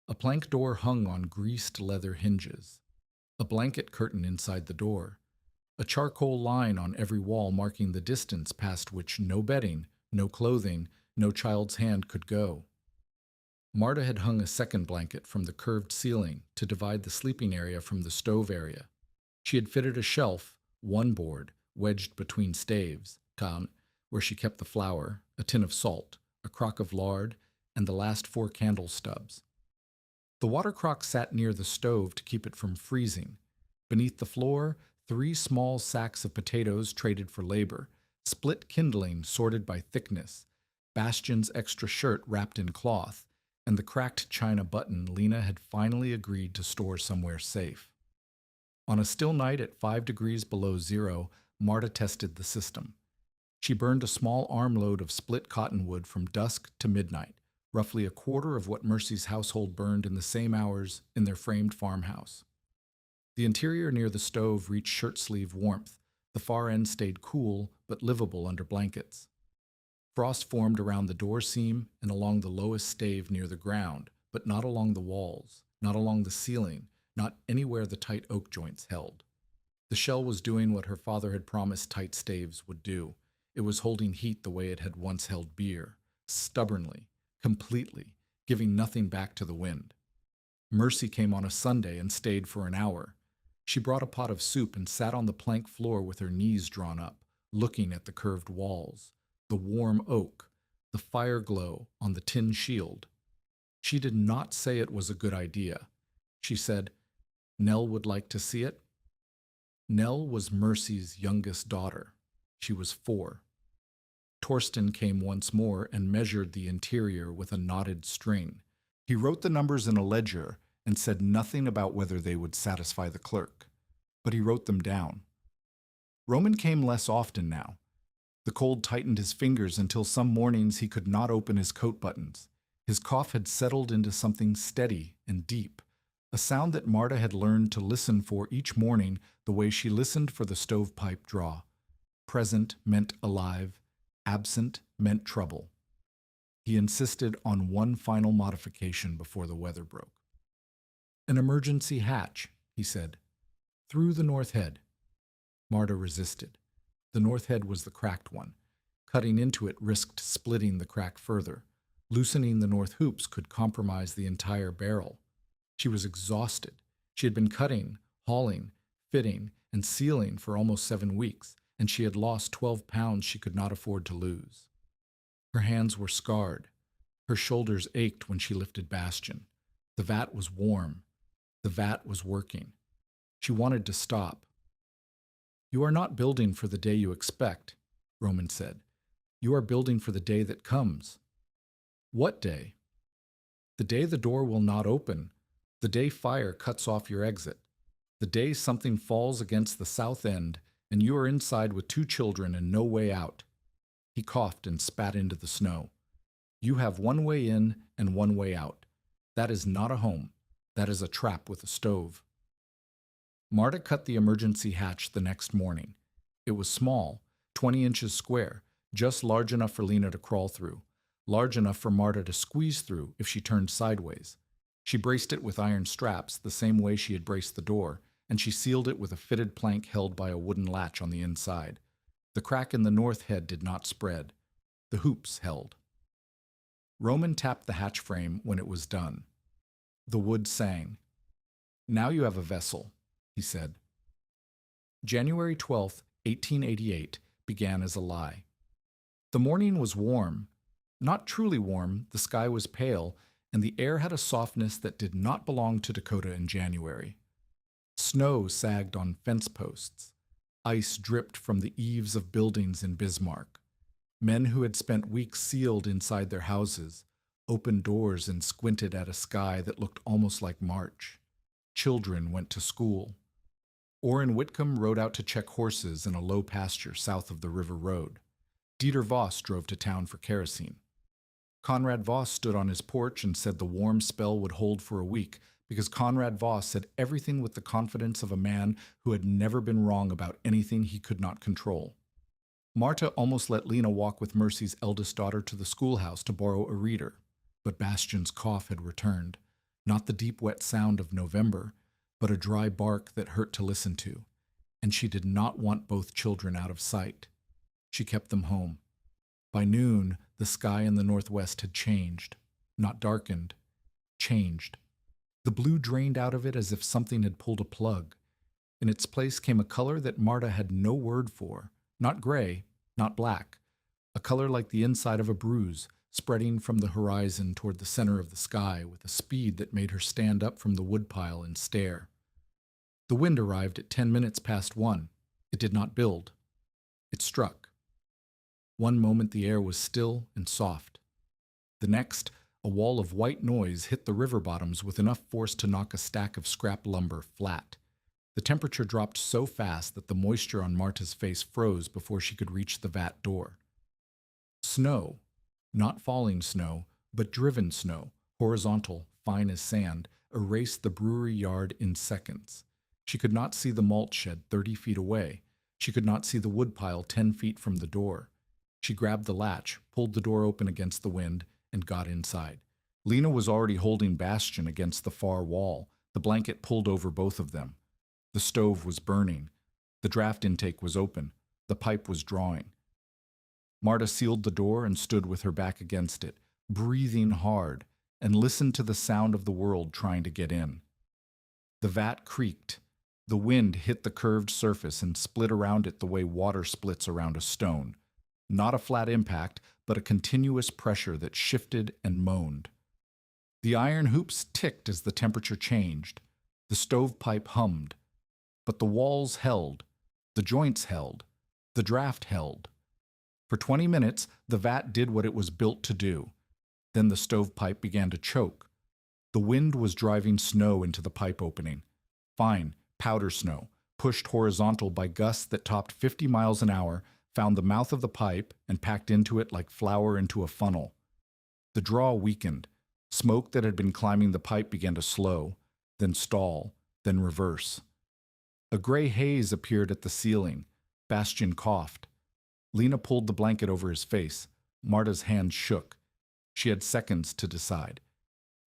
A plank door hung on greased leather hinges. A blanket curtain inside the door. A charcoal line on every wall marking the distance past which no bedding, no clothing, no child's hand could go. Marta had hung a second blanket from the curved ceiling to divide the sleeping area from the stove area. She had fitted a shelf, one board, wedged between staves, where she kept the flour, a tin of salt, a crock of lard, and the last 4 candle stubs. The water crock sat near the stove to keep it from freezing. Beneath the floor, 3 small sacks of potatoes traded for labor, split kindling sorted by thickness, Bastian's extra shirt wrapped in cloth, and the cracked china button Lena had finally agreed to store somewhere safe. On a still night at 5 degrees below zero, Marta tested the system. She burned a small armload of split cottonwood from dusk to midnight, roughly a quarter of what Mercy's household burned in the same hours in their framed farmhouse. The interior near the stove reached shirt-sleeve warmth. The far end stayed cool, but livable under blankets. Frost formed around the door seam and along the lowest stave near the ground, but not along the walls, not along the ceiling, not anywhere the tight oak joints held. The shell was doing what her father had promised tight staves would do. It was holding heat the way it had once held beer, stubbornly, completely, giving nothing back to the wind. Mercy came on a Sunday and stayed for an hour. She brought a pot of soup and sat on the plank floor with her knees drawn up, looking at the curved walls, the warm oak, the fire glow on the tin shield. She did not say it was a good idea. She said, "Nell would like to see it." Nell was Mercy's youngest daughter. She was 4. Torsten came once more and measured the interior with a knotted string. He wrote the numbers in a ledger and said nothing about whether they would satisfy the clerk, but he wrote them down. Roman came less often now. The cold tightened his fingers until some mornings he could not open his coat buttons. His cough had settled into something steady and deep, a sound that Marta had learned to listen for each morning the way she listened for the stovepipe draw. Present meant alive, absent meant trouble. He insisted on one final modification before the weather broke. "An emergency hatch," he said. "Through the north head." Marta resisted. The north head was the cracked one. Cutting into it risked splitting the crack further. Loosening the north hoops could compromise the entire barrel. She was exhausted. She had been cutting, hauling, fitting, and sealing for almost 7 weeks, and she had lost 12 pounds she could not afford to lose. Her hands were scarred. Her shoulders ached when she lifted Bastian. The vat was warm. The vat was working. She wanted to stop. "You are not building for the day you expect," Roman said. "You are building for the day that comes." "What day?" "The day the door will not open. The day fire cuts off your exit. The day something falls against the south end and you are inside with 2 children and no way out." He coughed and spat into the snow. "You have one way in and one way out. That is not a home. That is a trap with a stove." Marta cut the emergency hatch the next morning. It was small, 20 inches square, just large enough for Lena to crawl through, large enough for Marta to squeeze through if she turned sideways. She braced it with iron straps the same way she had braced the door, and she sealed it with a fitted plank held by a wooden latch on the inside. The crack in the north head did not spread. The hoops held. Roman tapped the hatch frame when it was done. The wood sang. "Now you have a vessel," he said. January 12th, 1888, began as a lie. The morning was warm. Not truly warm, the sky was pale, and the air had a softness that did not belong to Dakota in January. Snow sagged on fence posts. Ice dripped from the eaves of buildings in Bismarck. Men who had spent weeks sealed inside their houses opened doors and squinted at a sky that looked almost like March. Children went to school. Orrin Whitcomb rode out to check horses in a low pasture south of the river road. Dieter Voss drove to town for kerosene. Conrad Voss stood on his porch and said the warm spell would hold for a week because Conrad Voss said everything with the confidence of a man who had never been wrong about anything he could not control. Marta almost let Lena walk with Mercy's eldest daughter to the schoolhouse to borrow a reader, but Bastian's cough had returned. Not the deep, wet sound of November, but a dry bark that hurt to listen to, and she did not want both children out of sight. She kept them home. By noon, the sky in the northwest had changed. Not darkened, changed. The blue drained out of it as if something had pulled a plug. In its place came a color that Marta had no word for, not gray, not black, a color like the inside of a bruise, spreading from the horizon toward the center of the sky with a speed that made her stand up from the woodpile and stare. The wind arrived at 10 minutes past 1. It did not build. It struck. One moment the air was still and soft. The next, a wall of white noise hit the river bottoms with enough force to knock a stack of scrap lumber flat. The temperature dropped so fast that the moisture on Marta's face froze before she could reach the vat door. Snow, not falling snow, but driven snow, horizontal, fine as sand, erased the brewery yard in seconds. She could not see the malt shed 30 feet away. She could not see the woodpile 10 feet from the door. She grabbed the latch, pulled the door open against the wind, and got inside. Lena was already holding Bastian against the far wall, the blanket pulled over both of them. The stove was burning. The draft intake was open. The pipe was drawing. Marta sealed the door and stood with her back against it, breathing hard, and listened to the sound of the world trying to get in. The vat creaked. The wind hit the curved surface and split around it the way water splits around a stone. Not a flat impact, but a continuous pressure that shifted and moaned. The iron hoops ticked as the temperature changed. The stovepipe hummed. But the walls held. The joints held. The draft held. For 20 minutes, the vat did what it was built to do. Then the stovepipe began to choke. The wind was driving snow into the pipe opening. Fine, powder snow, pushed horizontal by gusts that topped 50 miles an hour, found the mouth of the pipe and packed into it like flour into a funnel. The draw weakened. Smoke that had been climbing the pipe began to slow, then stall, then reverse. A gray haze appeared at the ceiling. Bastian coughed. Lena pulled the blanket over his face. Marta's hand shook. She had seconds to decide.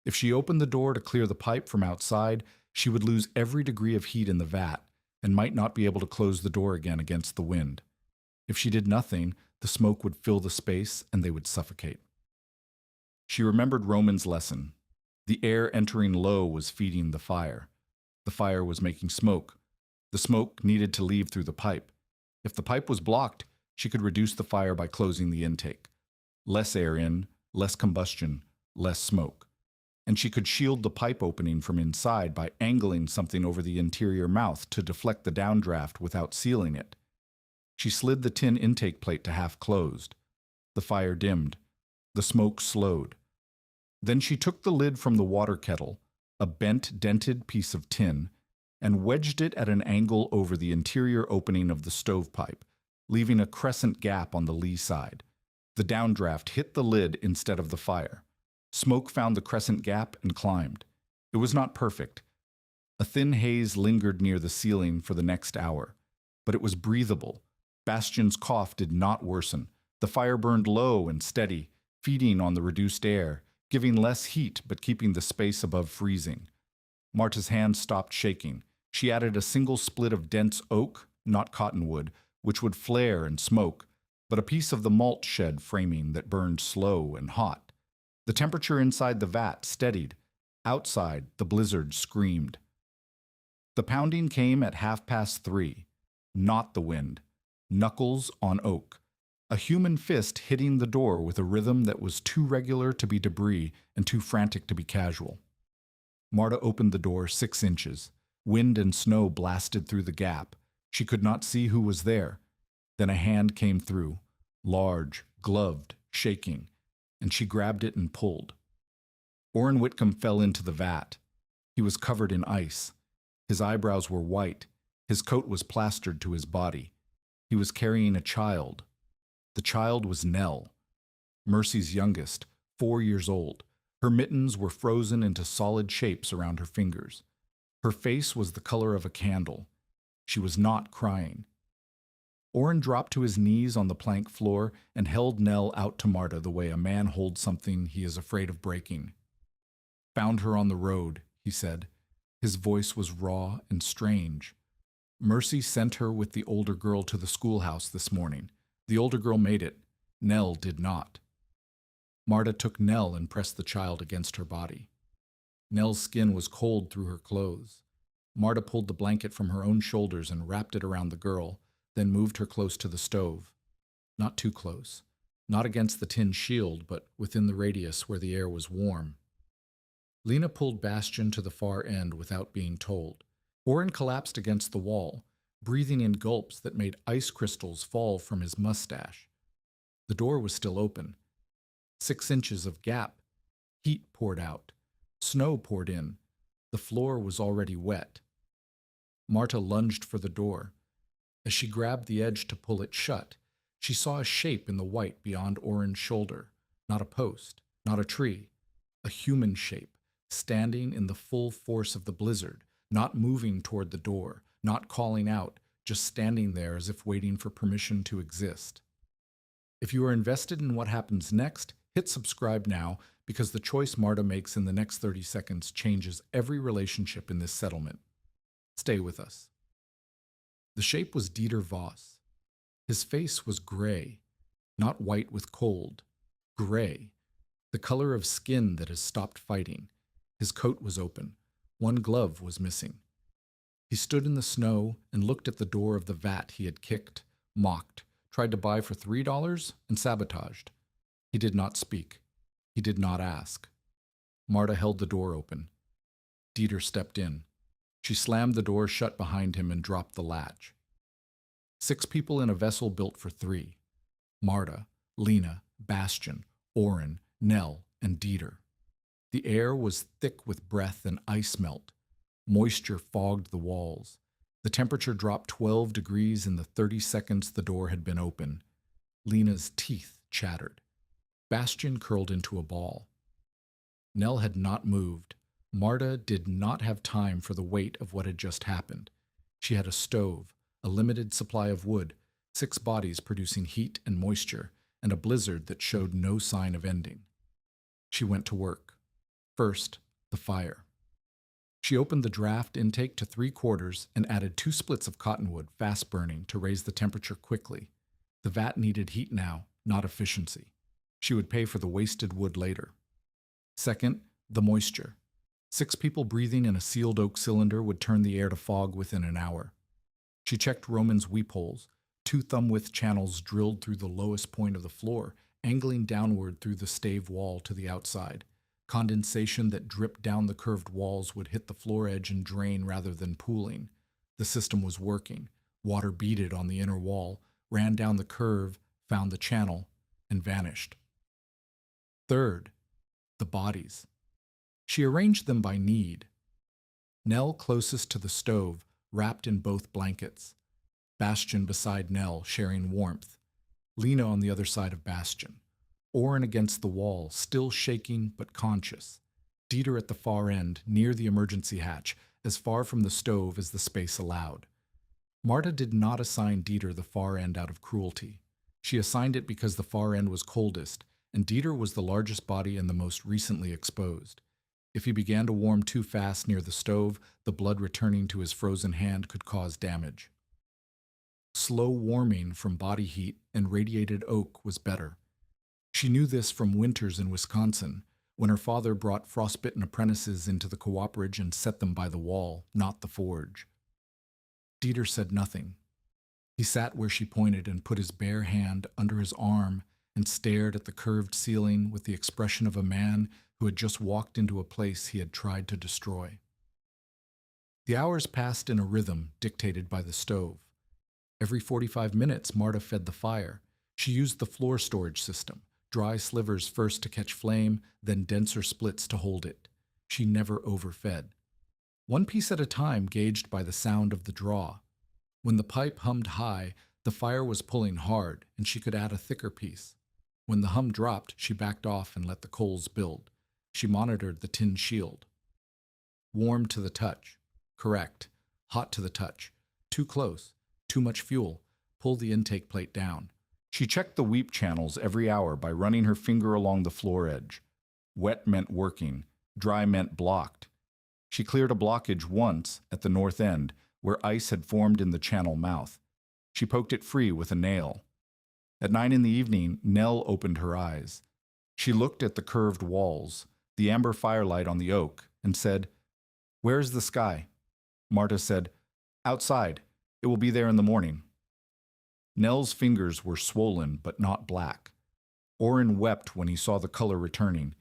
If she opened the door to clear the pipe from outside, she would lose every degree of heat in the vat and might not be able to close the door again against the wind. If she did nothing, the smoke would fill the space and they would suffocate. She remembered Roman's lesson. The air entering low was feeding the fire. The fire was making smoke. The smoke needed to leave through the pipe. If the pipe was blocked, she could reduce the fire by closing the intake. Less air in, less combustion, less smoke. And she could shield the pipe opening from inside by angling something over the interior mouth to deflect the downdraft without sealing it. She slid the tin intake plate to half closed. The fire dimmed. The smoke slowed. Then she took the lid from the water kettle, a bent, dented piece of tin, and wedged it at an angle over the interior opening of the stovepipe, leaving a crescent gap on the lee side. The downdraft hit the lid instead of the fire. Smoke found the crescent gap and climbed. It was not perfect. A thin haze lingered near the ceiling for the next hour, but it was breathable. Bastian's cough did not worsen. The fire burned low and steady, feeding on the reduced air, giving less heat but keeping the space above freezing. Marta's hand stopped shaking. She added a single split of dense oak, not cottonwood, which would flare and smoke, but a piece of the malt shed framing that burned slow and hot. The temperature inside the vat steadied. Outside, the blizzard screamed. The pounding came at 3:30, not the wind. Knuckles on oak. A human fist hitting the door with a rhythm that was too regular to be debris and too frantic to be casual. Marta opened the door 6 inches. Wind and snow blasted through the gap. She could not see who was there. Then a hand came through, large, gloved, shaking, and she grabbed it and pulled. Orrin Whitcomb fell into the vat. He was covered in ice. His eyebrows were white. His coat was plastered to his body. He was carrying a child. The child was Nell, Mercy's youngest, 4 years old. Her mittens were frozen into solid shapes around her fingers. Her face was the color of a candle. She was not crying. Orrin dropped to his knees on the plank floor and held Nell out to Marta the way a man holds something he is afraid of breaking. "Found her on the road," he said. His voice was raw and strange. "Mercy sent her with the older girl to the schoolhouse this morning. The older girl made it. Nell did not." Marta took Nell and pressed the child against her body. Nell's skin was cold through her clothes. Marta pulled the blanket from her own shoulders and wrapped it around the girl, then moved her close to the stove. Not too close. Not against the tin shield, but within the radius where the air was warm. Lena pulled Bastian to the far end without being told. Orrin collapsed against the wall, breathing in gulps that made ice crystals fall from his mustache. The door was still open. 6 inches of gap. Heat poured out. Snow poured in. The floor was already wet. Marta lunged for the door. As she grabbed the edge to pull it shut, she saw a shape in the white beyond Orrin's shoulder. Not a post, not a tree. A human shape, standing in the full force of the blizzard, not moving toward the door, not calling out, just standing there as if waiting for permission to exist. If you are invested in what happens next, hit subscribe now, because the choice Marta makes in the next 30 seconds changes every relationship in this settlement. Stay with us. The shape was Dieter Voss. His face was gray, not white with cold, gray, the color of skin that has stopped fighting. His coat was open. One glove was missing. He stood in the snow and looked at the door of the vat he had kicked, mocked, tried to buy for $3, and sabotaged. He did not speak. He did not ask. Marta held the door open. Dieter stepped in. She slammed the door shut behind him and dropped the latch. 6 people in a vessel built for 3. Marta, Lena, Bastian, Orrin, Nell, and Dieter. The air was thick with breath and ice melt. Moisture fogged the walls. The temperature dropped 12 degrees in the 30 seconds the door had been open. Lena's teeth chattered. Bastian curled into a ball. Nell had not moved. Marta did not have time for the weight of what had just happened. She had a stove, a limited supply of wood, 6 bodies producing heat and moisture, and a blizzard that showed no sign of ending. She went to work. First, the fire. She opened the draft intake to 3/4 and added 2 splits of cottonwood, fast burning, to raise the temperature quickly. The vat needed heat now, not efficiency. She would pay for the wasted wood later. Second, the moisture. 6 people breathing in a sealed oak cylinder would turn the air to fog within an hour. She checked Roman's weep holes, 2 thumb-width channels drilled through the lowest point of the floor, angling downward through the stave wall to the outside. Condensation that dripped down the curved walls would hit the floor edge and drain rather than pooling. The system was working. Water beaded on the inner wall, ran down the curve, found the channel, and vanished. Third, the bodies. She arranged them by need. Nell closest to the stove, wrapped in both blankets. Bastian beside Nell, sharing warmth. Lena on the other side of Bastian. Orrin against the wall, still shaking but conscious. Dieter at the far end, near the emergency hatch, as far from the stove as the space allowed. Marta did not assign Dieter the far end out of cruelty. She assigned it because the far end was coldest, and Dieter was the largest body and the most recently exposed. If he began to warm too fast near the stove, the blood returning to his frozen hand could cause damage. Slow warming from body heat and radiated oak was better. She knew this from winters in Wisconsin, when her father brought frostbitten apprentices into the cooperage and set them by the wall, not the forge. Dieter said nothing. He sat where she pointed and put his bare hand under his arm and stared at the curved ceiling with the expression of a man who had just walked into a place he had tried to destroy. The hours passed in a rhythm dictated by the stove. Every 45 minutes, Marta fed the fire. She used the floor storage system, dry slivers first to catch flame, then denser splits to hold it. She never overfed. 1 piece at a time, gauged by the sound of the draw. When the pipe hummed high, the fire was pulling hard, and she could add a thicker piece. When the hum dropped, she backed off and let the coals build. She monitored the tin shield. Warm to the touch. Correct. Hot to the touch. Too close. Too much fuel. pull the intake plate down. She checked the weep channels every hour by running her finger along the floor edge. Wet meant working, dry meant blocked. She cleared a blockage once at the north end, where ice had formed in the channel mouth. She poked it free with a nail. At 9 in the evening, Nell opened her eyes. She looked at the curved walls, the amber firelight on the oak, and said, "Where is the sky?" Marta said, "Outside. It will be there in the morning." Nell's fingers were swollen but not black. Oren wept when he saw the color returning.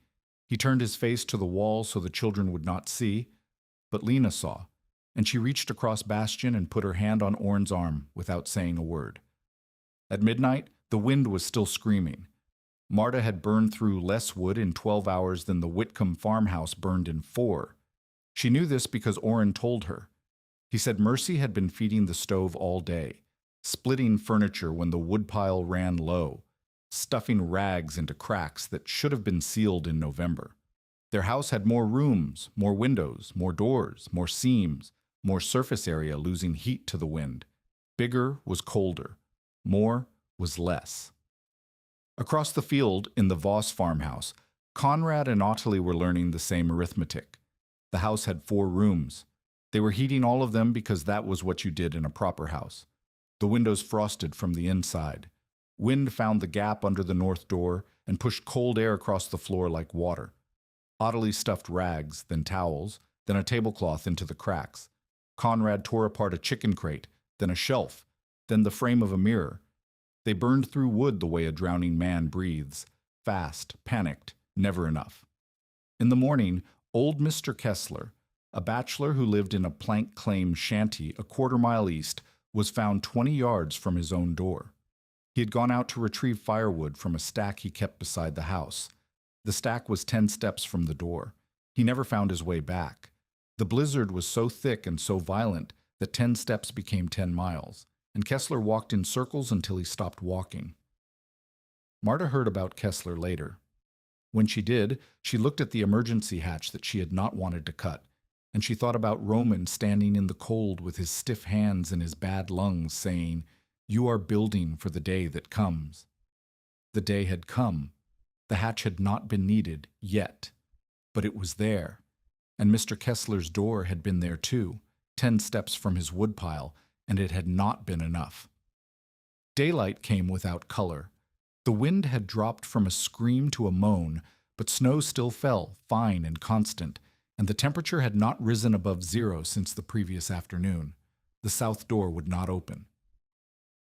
He turned his face to the wall so the children would not see, but Lena saw, and she reached across Bastian and put her hand on Oren's arm without saying a word. At midnight, the wind was still screaming. Marta had burned through less wood in 12 hours than the Whitcomb farmhouse burned in 4. She knew this because Oren told her. He said Mercy had been feeding the stove all day, splitting furniture when the woodpile ran low, stuffing rags into cracks that should have been sealed in November. Their house had more rooms, more windows, more doors, more seams, more surface area losing heat to the wind. Bigger was colder. More was less. Across the field, in the Voss farmhouse, Conrad and Ottilie were learning the same arithmetic. The house had 4 rooms. They were heating all of them because that was what you did in a proper house. The windows frosted from the inside. Wind found the gap under the north door and pushed cold air across the floor like water. Ottilie stuffed rags, then towels, then a tablecloth into the cracks. Conrad tore apart a chicken crate, then a shelf, then the frame of a mirror. They burned through wood the way a drowning man breathes, fast, panicked, never enough. In the morning, old Mr. Kessler, a bachelor who lived in a plank claim shanty a quarter-mile east, was found 20 yards from his own door. He had gone out to retrieve firewood from a stack he kept beside the house. The stack was 10 steps from the door. He never found his way back. The blizzard was so thick and so violent that 10 steps became 10 miles, and Kessler walked in circles until he stopped walking. Marta heard about Kessler later. When she did, she looked at the emergency hatch that she had not wanted to cut, and she thought about Roman standing in the cold with his stiff hands and his bad lungs, saying, "You are building for the day that comes." The day had come. The hatch had not been needed yet, but it was there, and Mr. Kessler's door had been there too, 10 steps from his woodpile, and it had not been enough. Daylight came without color. The wind had dropped from a scream to a moan, but snow still fell, fine and constant, and the temperature had not risen above 0 since the previous afternoon. The south door would not open.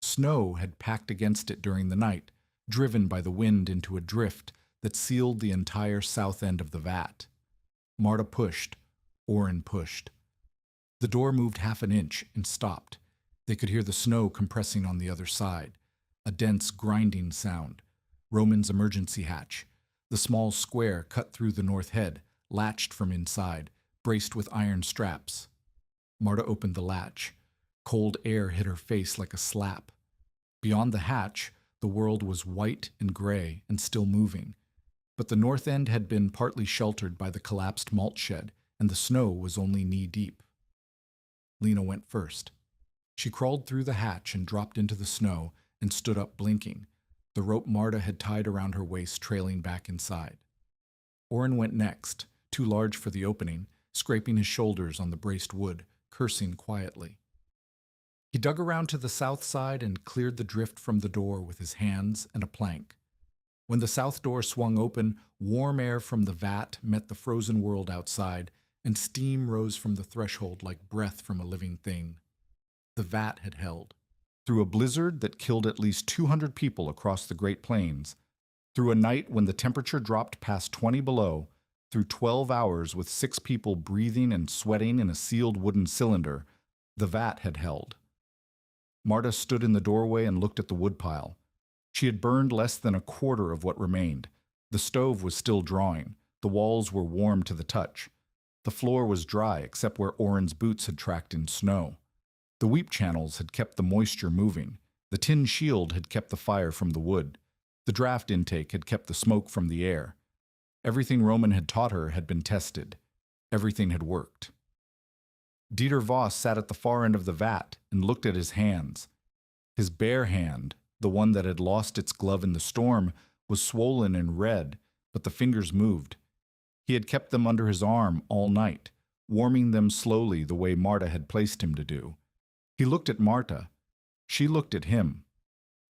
Snow had packed against it during the night, driven by the wind into a drift that sealed the entire south end of the vat. Marta pushed. Oren pushed. The door moved half an inch and stopped. They could hear the snow compressing on the other side, a dense grinding sound. Roman's emergency hatch, the small square cut through the north head, latched from inside, braced with iron straps. Marta opened the latch. Cold air hit her face like a slap. Beyond the hatch, the world was white and gray and still moving, but the north end had been partly sheltered by the collapsed malt shed, and the snow was only knee-deep. Lena went first. She crawled through the hatch and dropped into the snow and stood up blinking, the rope Marta had tied around her waist trailing back inside. Oren went next, too large for the opening, scraping his shoulders on the braced wood, cursing quietly. He dug around to the south side and cleared the drift from the door with his hands and a plank. When the south door swung open, warm air from the vat met the frozen world outside, and steam rose from the threshold like breath from a living thing. The vat had held. Through a blizzard that killed at least 200 people across the Great Plains, through a night when the temperature dropped past 20 below, through 12 hours with 6 people breathing and sweating in a sealed wooden cylinder, the vat had held. Marta stood in the doorway and looked at the woodpile. She had burned less than a quarter of what remained. The stove was still drawing. The walls were warm to the touch. The floor was dry except where Oren's boots had tracked in snow. The weep channels had kept the moisture moving. The tin shield had kept the fire from the wood. The draft intake had kept the smoke from the air. Everything Roman had taught her had been tested. Everything had worked. Dieter Voss sat at the far end of the vat and looked at his hands. His bare hand, the one that had lost its glove in the storm, was swollen and red, but the fingers moved. He had kept them under his arm all night, warming them slowly the way Marta had placed him to do. He looked at Marta. She looked at him.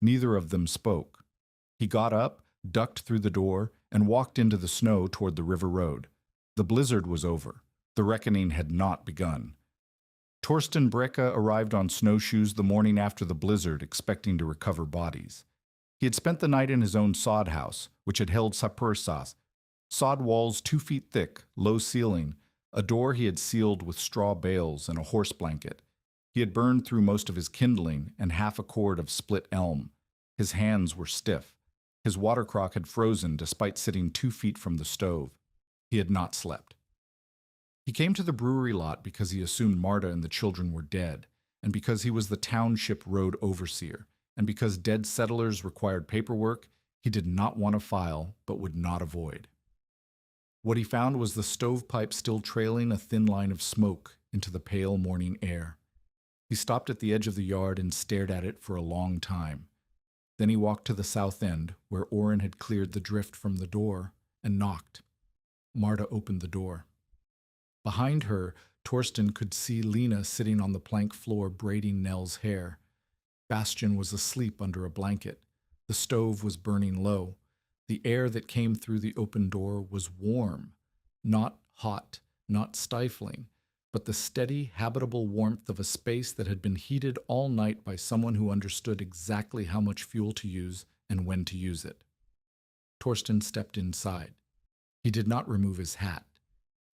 Neither of them spoke. He got up, ducked through the door, and walked into the snow toward the river road. The blizzard was over. The reckoning had not begun. Torsten Brecke arrived on snowshoes the morning after the blizzard, expecting to recover bodies. He had spent the night in his own sod house, which had held sapursaas, sod walls 2 feet thick, low ceiling, a door he had sealed with straw bales and a horse blanket. He had burned through most of his kindling and half a cord of split elm. His hands were stiff. His water crock had frozen despite sitting 2 feet from the stove. He had not slept. He came to the brewery lot because he assumed Marta and the children were dead, and because he was the township road overseer, and because dead settlers required paperwork he did not want to file but would not avoid. What he found was the stovepipe still trailing a thin line of smoke into the pale morning air. He stopped at the edge of the yard and stared at it for a long time. Then he walked to the south end, where Orrin had cleared the drift from the door, and knocked. Marta opened the door. Behind her, Torsten could see Lena sitting on the plank floor braiding Nell's hair. Bastian was asleep under a blanket. The stove was burning low. The air that came through the open door was warm, not hot, not stifling, but the steady, habitable warmth of a space that had been heated all night by someone who understood exactly how much fuel to use and when to use it. Torsten stepped inside. He did not remove his hat.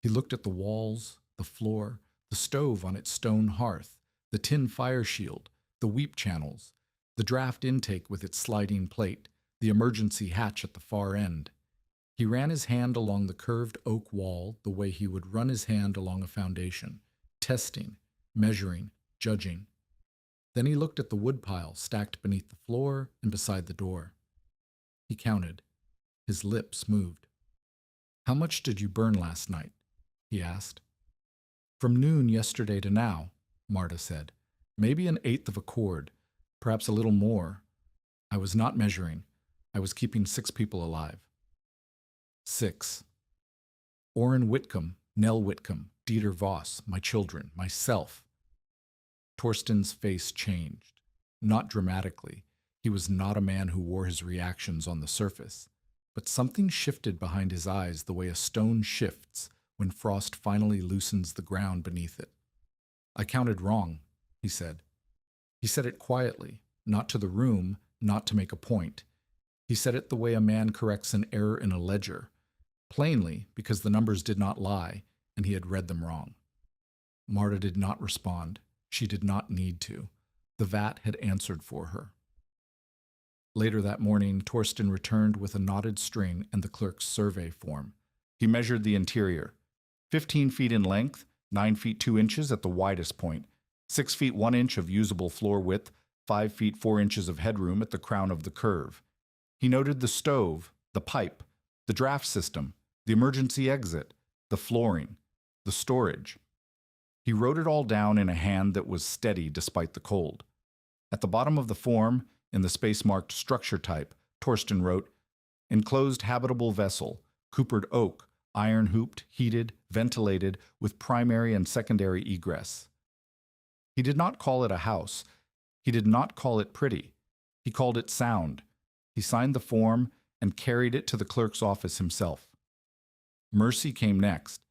He looked at the walls, the floor, the stove on its stone hearth, the tin fire shield, the weep channels, the draft intake with its sliding plate, the emergency hatch at the far end. He ran his hand along the curved oak wall the way he would run his hand along a foundation, testing, measuring, judging. Then he looked at the woodpile stacked beneath the floor and beside the door. He counted. His lips moved. "How much did you burn last night?" he asked. "From noon yesterday to now," Marta said. "Maybe an eighth of a cord, perhaps a little more. I was not measuring. I was keeping 6 people alive." 6. Orrin Whitcomb, Nell Whitcomb, Dieter Voss, my children, myself. Torsten's face changed. Not dramatically. He was not a man who wore his reactions on the surface. But something shifted behind his eyes the way a stone shifts when frost finally loosens the ground beneath it. "I counted wrong," he said. He said it quietly, not to the room, not to make a point. He said it the way a man corrects an error in a ledger, plainly because the numbers did not lie and he had read them wrong. Marta did not respond. She did not need to. The vat had answered for her. Later that morning, Torsten returned with a knotted string and the clerk's survey form. He measured the interior. 15 feet in length, 9 feet 2 inches at the widest point, 6 feet 1 inch of usable floor width, 5 feet 4 inches of headroom at the crown of the curve. He noted the stove, the pipe, the draft system, the emergency exit, the flooring, the storage. He wrote it all down in a hand that was steady despite the cold. At the bottom of the form, in the space marked structure type, Torsten wrote, "Enclosed habitable vessel, coopered oak, iron hooped, heated, ventilated, with primary and secondary egress." He did not call it a house. He did not call it pretty. He called it sound. He signed the form and carried it to the clerk's office himself. Mercy came next.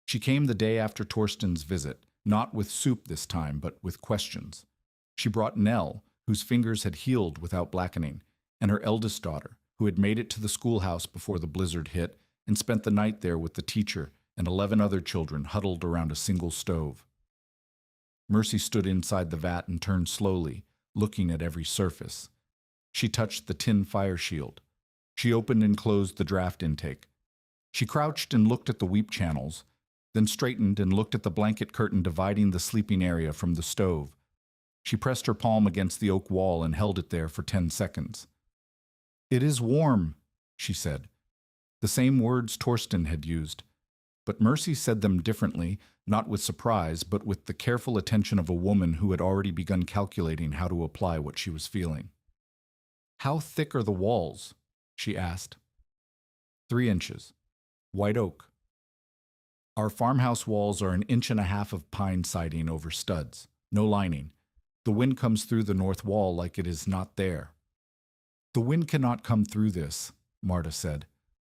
She came the day after Torsten's visit, not with soup this time, but with questions. She brought Nell, whose fingers had healed without blackening, and her eldest daughter, who had made it to the schoolhouse before the blizzard hit and spent the night there with the teacher and 11 other children huddled around a single stove. Mercy stood inside the vat and turned slowly, looking at every surface. She touched the tin fire shield. She opened and closed the draft intake. She crouched and looked at the weep channels, then straightened and looked at the blanket curtain dividing the sleeping area from the stove. She pressed her palm against the oak wall and held it there for 10 seconds. "It is warm," she said. The same words Torsten had used, but Mercy said them differently, not with surprise, but with the careful attention of a woman who had already begun calculating how to apply what she was feeling. "How thick are the walls?" she asked. 3 inches. White oak. Our farmhouse walls are 1.5 inches of pine siding over studs. No lining. The wind comes through the north wall like it is not there. "The wind cannot come through this," Marta said.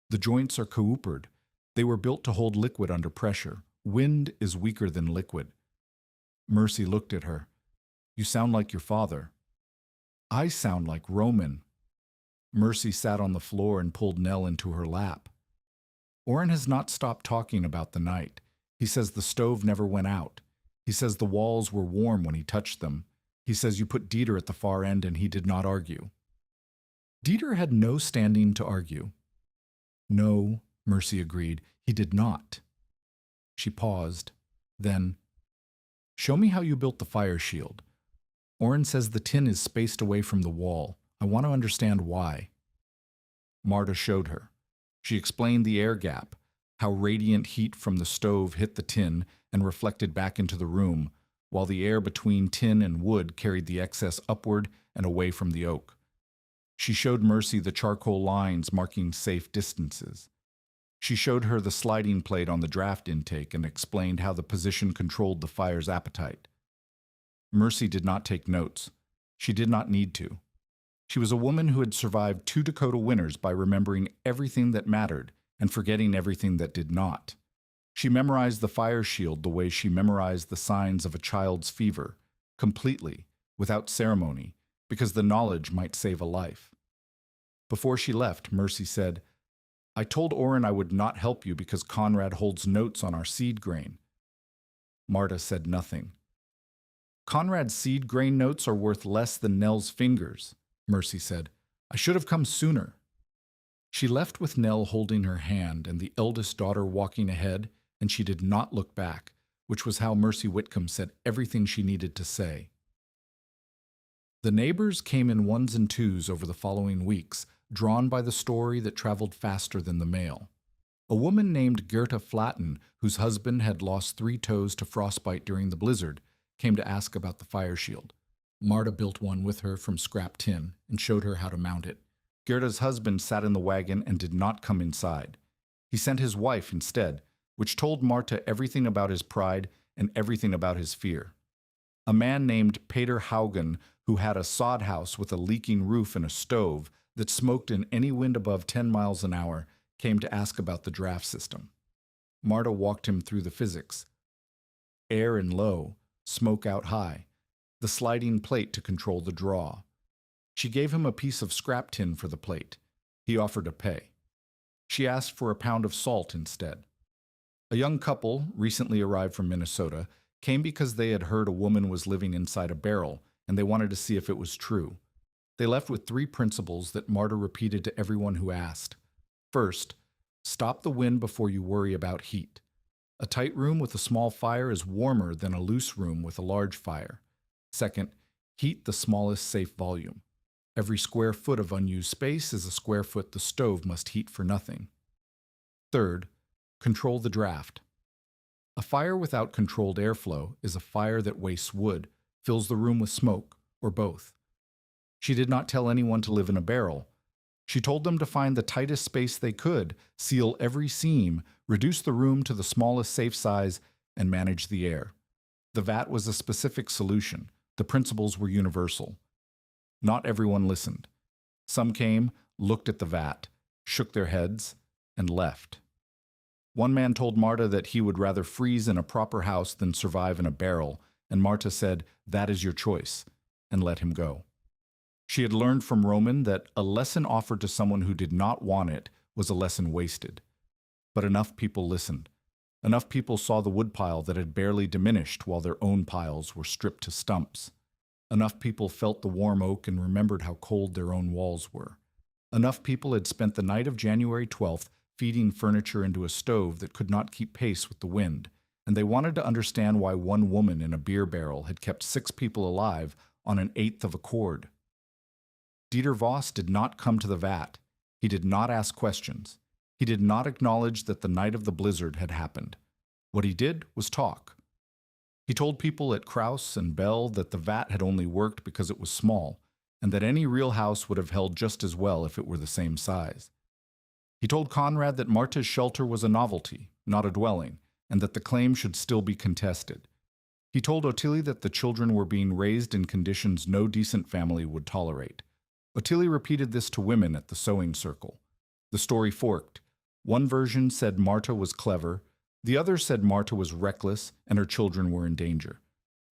"The joints are coopered. They were built to hold liquid under pressure. Wind is weaker than liquid." Mercy looked at her. "You sound like your father." "I sound like Roman." Mercy sat on the floor and pulled Nell into her lap. "Oren has not stopped talking about the night. He says the stove never went out. He says the walls were warm when he touched them. He says you put Dieter at the far end and he did not argue." Dieter had no standing to argue. "No," Mercy agreed, "he did not." She paused. Then, "Show me how you built the fire shield. Oren says the tin is spaced away from the wall. I want to understand why." Marta showed her. She explained the air gap, how radiant heat from the stove hit the tin and reflected back into the room, while the air between tin and wood carried the excess upward and away from the oak. She showed Mercy the charcoal lines marking safe distances. She showed her the sliding plate on the draft intake and explained how the position controlled the fire's appetite. Mercy did not take notes. She did not need to. She was a woman who had survived 2 Dakota winters by remembering everything that mattered and forgetting everything that did not. She memorized the fire shield the way she memorized the signs of a child's fever, completely, without ceremony, because the knowledge might save a life. Before she left, Mercy said, "I told Oren I would not help you because Conrad holds notes on our seed grain." Marta said nothing. "Conrad's seed grain notes are worth less than Nell's fingers," Mercy said. "I should have come sooner." She left with Nell holding her hand and the eldest daughter walking ahead, and she did not look back, which was how Mercy Whitcomb said everything she needed to say. The neighbors came in 1s and 2s over the following weeks, drawn by the story that traveled faster than the mail. A woman named Gerta Flatten, whose husband had lost 3 toes to frostbite during the blizzard, came to ask about the fire shield. Marta built one with her from scrap tin and showed her how to mount it. Gerta's husband sat in the wagon and did not come inside. He sent his wife instead, which told Marta everything about his pride and everything about his fear. A man named Peter Haugen, who had a sod house with a leaking roof and a stove that smoked in any wind above 10 miles an hour, came to ask about the draft system. Marta walked him through the physics. Air in low, smoke out high, the sliding plate to control the draw. She gave him a piece of scrap tin for the plate. He offered to pay. She asked for a pound of salt instead. A young couple, recently arrived from Minnesota, came because they had heard a woman was living inside a barrel, and they wanted to see if it was true. They left with 3 principles that Marta repeated to everyone who asked. First, stop the wind before you worry about heat. A tight room with a small fire is warmer than a loose room with a large fire. Second, heat the smallest safe volume. Every square foot of unused space is a square foot the stove must heat for nothing. Third, control the draft. A fire without controlled airflow is a fire that wastes wood, fills the room with smoke, or both. She did not tell anyone to live in a barrel. She told them to find the tightest space they could, seal every seam, reduce the room to the smallest safe size, and manage the air. The vat was a specific solution. The principles were universal. Not everyone listened. Some came, looked at the vat, shook their heads, and left. One man told Marta that he would rather freeze in a proper house than survive in a barrel, and Marta said, "That is your choice," and let him go. She had learned from Roman that a lesson offered to someone who did not want it was a lesson wasted. But enough people listened. Enough people saw the woodpile that had barely diminished while their own piles were stripped to stumps. Enough people felt the warm oak and remembered how cold their own walls were. Enough people had spent the night of January 12th feeding furniture into a stove that could not keep pace with the wind, and they wanted to understand why one woman in a beer barrel had kept 6 people alive on 1/8 of a cord. Dieter Voss did not come to the vat. He did not ask questions. He did not acknowledge that the night of the blizzard had happened. What he did was talk. He told people at Kraus and Bell that the vat had only worked because it was small, and that any real house would have held just as well if it were the same size. He told Conrad that Marta's shelter was a novelty, not a dwelling, and that the claim should still be contested. He told Ottilie that the children were being raised in conditions no decent family would tolerate. Ottilie repeated this to women at the sewing circle. The story forked. One version said Marta was clever, the other said Marta was reckless and her children were in danger.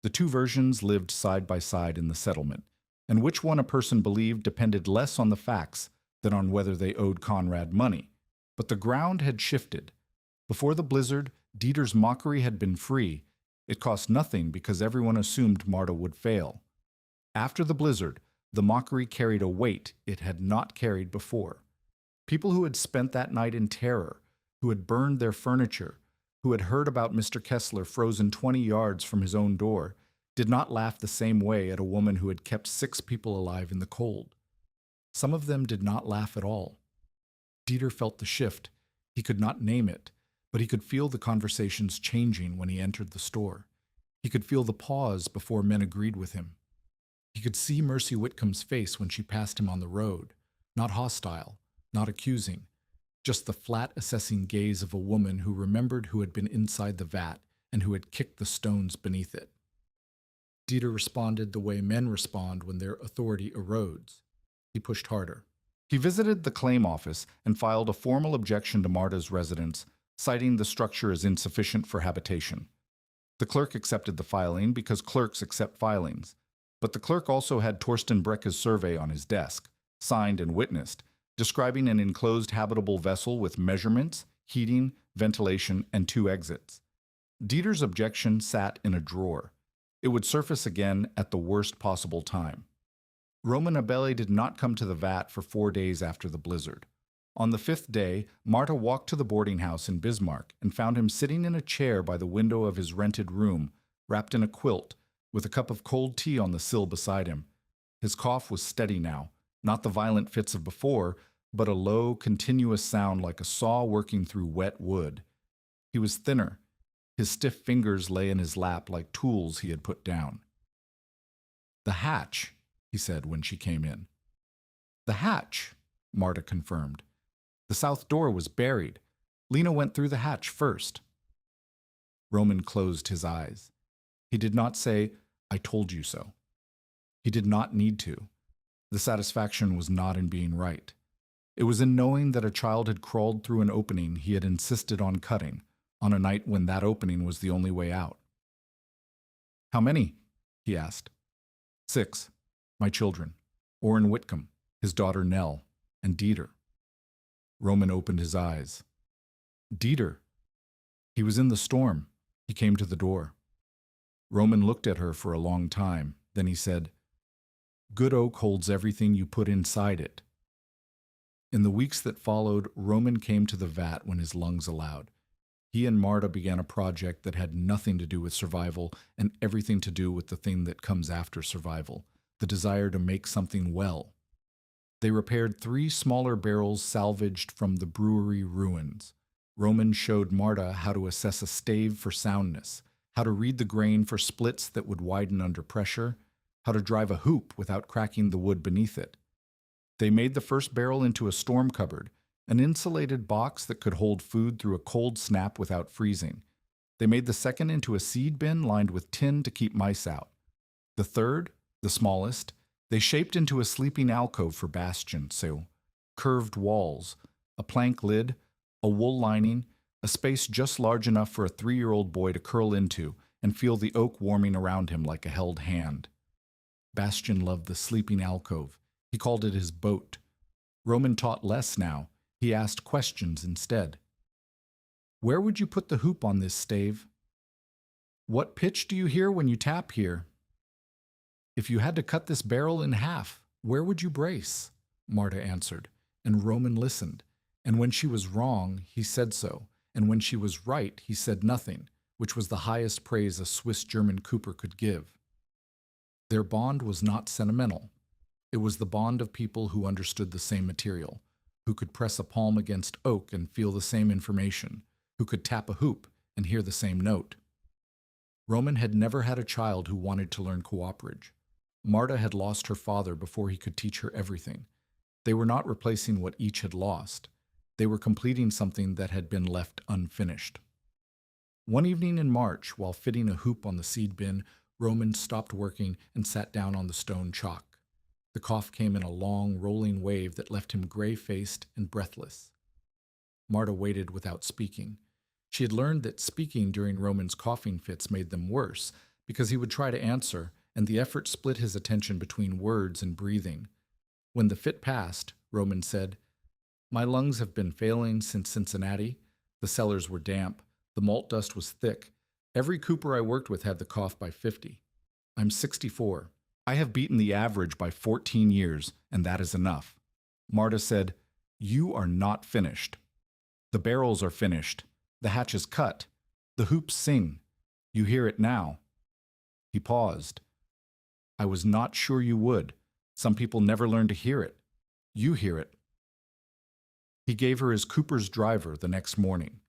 The two versions lived side by side in the settlement, and which one a person believed depended less on the facts than on whether they owed Conrad money. But the ground had shifted. Before the blizzard, Dieter's mockery had been free. It cost nothing because everyone assumed Marta would fail. After the blizzard, the mockery carried a weight it had not carried before. People who had spent that night in terror, who had burned their furniture, who had heard about Mr. Kessler frozen 20 yards from his own door, did not laugh the same way at a woman who had kept 6 people alive in the cold. Some of them did not laugh at all. Dieter felt the shift. He could not name it, but he could feel the conversations changing when he entered the store. He could feel the pause before men agreed with him. He could see Mercy Whitcomb's face when she passed him on the road, not hostile, not accusing, just the flat, assessing gaze of a woman who remembered who had been inside the vat and who had kicked the stones beneath it. Dieter responded the way men respond when their authority erodes. He pushed harder. He visited the claim office and filed a formal objection to Marta's residence, citing the structure as insufficient for habitation. The clerk accepted the filing because clerks accept filings, but the clerk also had Torsten Brecke's survey on his desk, signed and witnessed, describing an enclosed habitable vessel with measurements, heating, ventilation, and 2 exits. Dieter's objection sat in a drawer. It would surface again at the worst possible time. Roman Abele did not come to the vat for 4 days after the blizzard. On the 5th day, Marta walked to the boarding house in Bismarck and found him sitting in a chair by the window of his rented room, wrapped in a quilt, with a cup of cold tea on the sill beside him. His cough was steady now, not the violent fits of before, but a low, continuous sound like a saw working through wet wood. He was thinner. His stiff fingers lay in his lap like tools he had put down. "The hatch," he said when she came in. "The hatch," Marta confirmed. "The south door was buried. Lena went through the hatch first." Roman closed his eyes. He did not say, "I told you so." He did not need to. The satisfaction was not in being right. It was in knowing that a child had crawled through an opening he had insisted on cutting, on a night when that opening was the only way out. "How many?" he asked. 6. My children. Orrin Whitcomb, his daughter Nell, and Dieter. Roman opened his eyes. "Dieter." "He was in the storm. He came to the door." Roman looked at her for a long time. Then he said, "Good oak holds everything you put inside it." In the weeks that followed, Roman came to the vat when his lungs allowed. He and Marta began a project that had nothing to do with survival and everything to do with the thing that comes after survival, the desire to make something well. They repaired 3 smaller barrels salvaged from the brewery ruins. Roman showed Marta how to assess a stave for soundness, how to read the grain for splits that would widen under pressure, how to drive a hoop without cracking the wood beneath it. They made the first barrel into a storm cupboard, an insulated box that could hold food through a cold snap without freezing. They made the second into a seed bin lined with tin to keep mice out. The third, the smallest, they shaped into a sleeping alcove for Bastian, so curved walls, a plank lid, a wool lining, a space just large enough for a 3-year-old boy to curl into and feel the oak warming around him like a held hand. Bastian loved the sleeping alcove. He called it his boat. Roman taught less now. He asked questions instead. "Where would you put the hoop on this stave?" "What pitch do you hear when you tap here?" "If you had to cut this barrel in half, where would you brace?" Marta answered, and Roman listened. And when she was wrong, he said so, and when she was right, he said nothing, which was the highest praise a Swiss-German cooper could give. Their bond was not sentimental. It was the bond of people who understood the same material. who could press a palm against oak and feel the same information, who could tap a hoop and hear the same note. Roman had never had a child who wanted to learn cooperage. Marta had lost her father before he could teach her everything. They were not replacing what each had lost. They were completing something that had been left unfinished. One evening in March, while fitting a hoop on the seed bin, Roman stopped working and sat down on the stone chalk. The cough came in a long, rolling wave that left him gray-faced and breathless. Marta waited without speaking. She had learned that speaking during Roman's coughing fits made them worse, because he would try to answer, and the effort split his attention between words and breathing. When the fit passed, Roman said, "My lungs have been failing since Cincinnati. The cellars were damp. The malt dust was thick. Every cooper I worked with had the cough by 50. I'm 64. I have beaten the average by 14 years, and that is enough." Marta said, "You are not finished. The barrels are finished. The hatch is cut. The hoops sing. You hear it now." He paused. "I was not sure you would. Some people never learn to hear it. You hear it." He gave her his cooper's driver the next morning.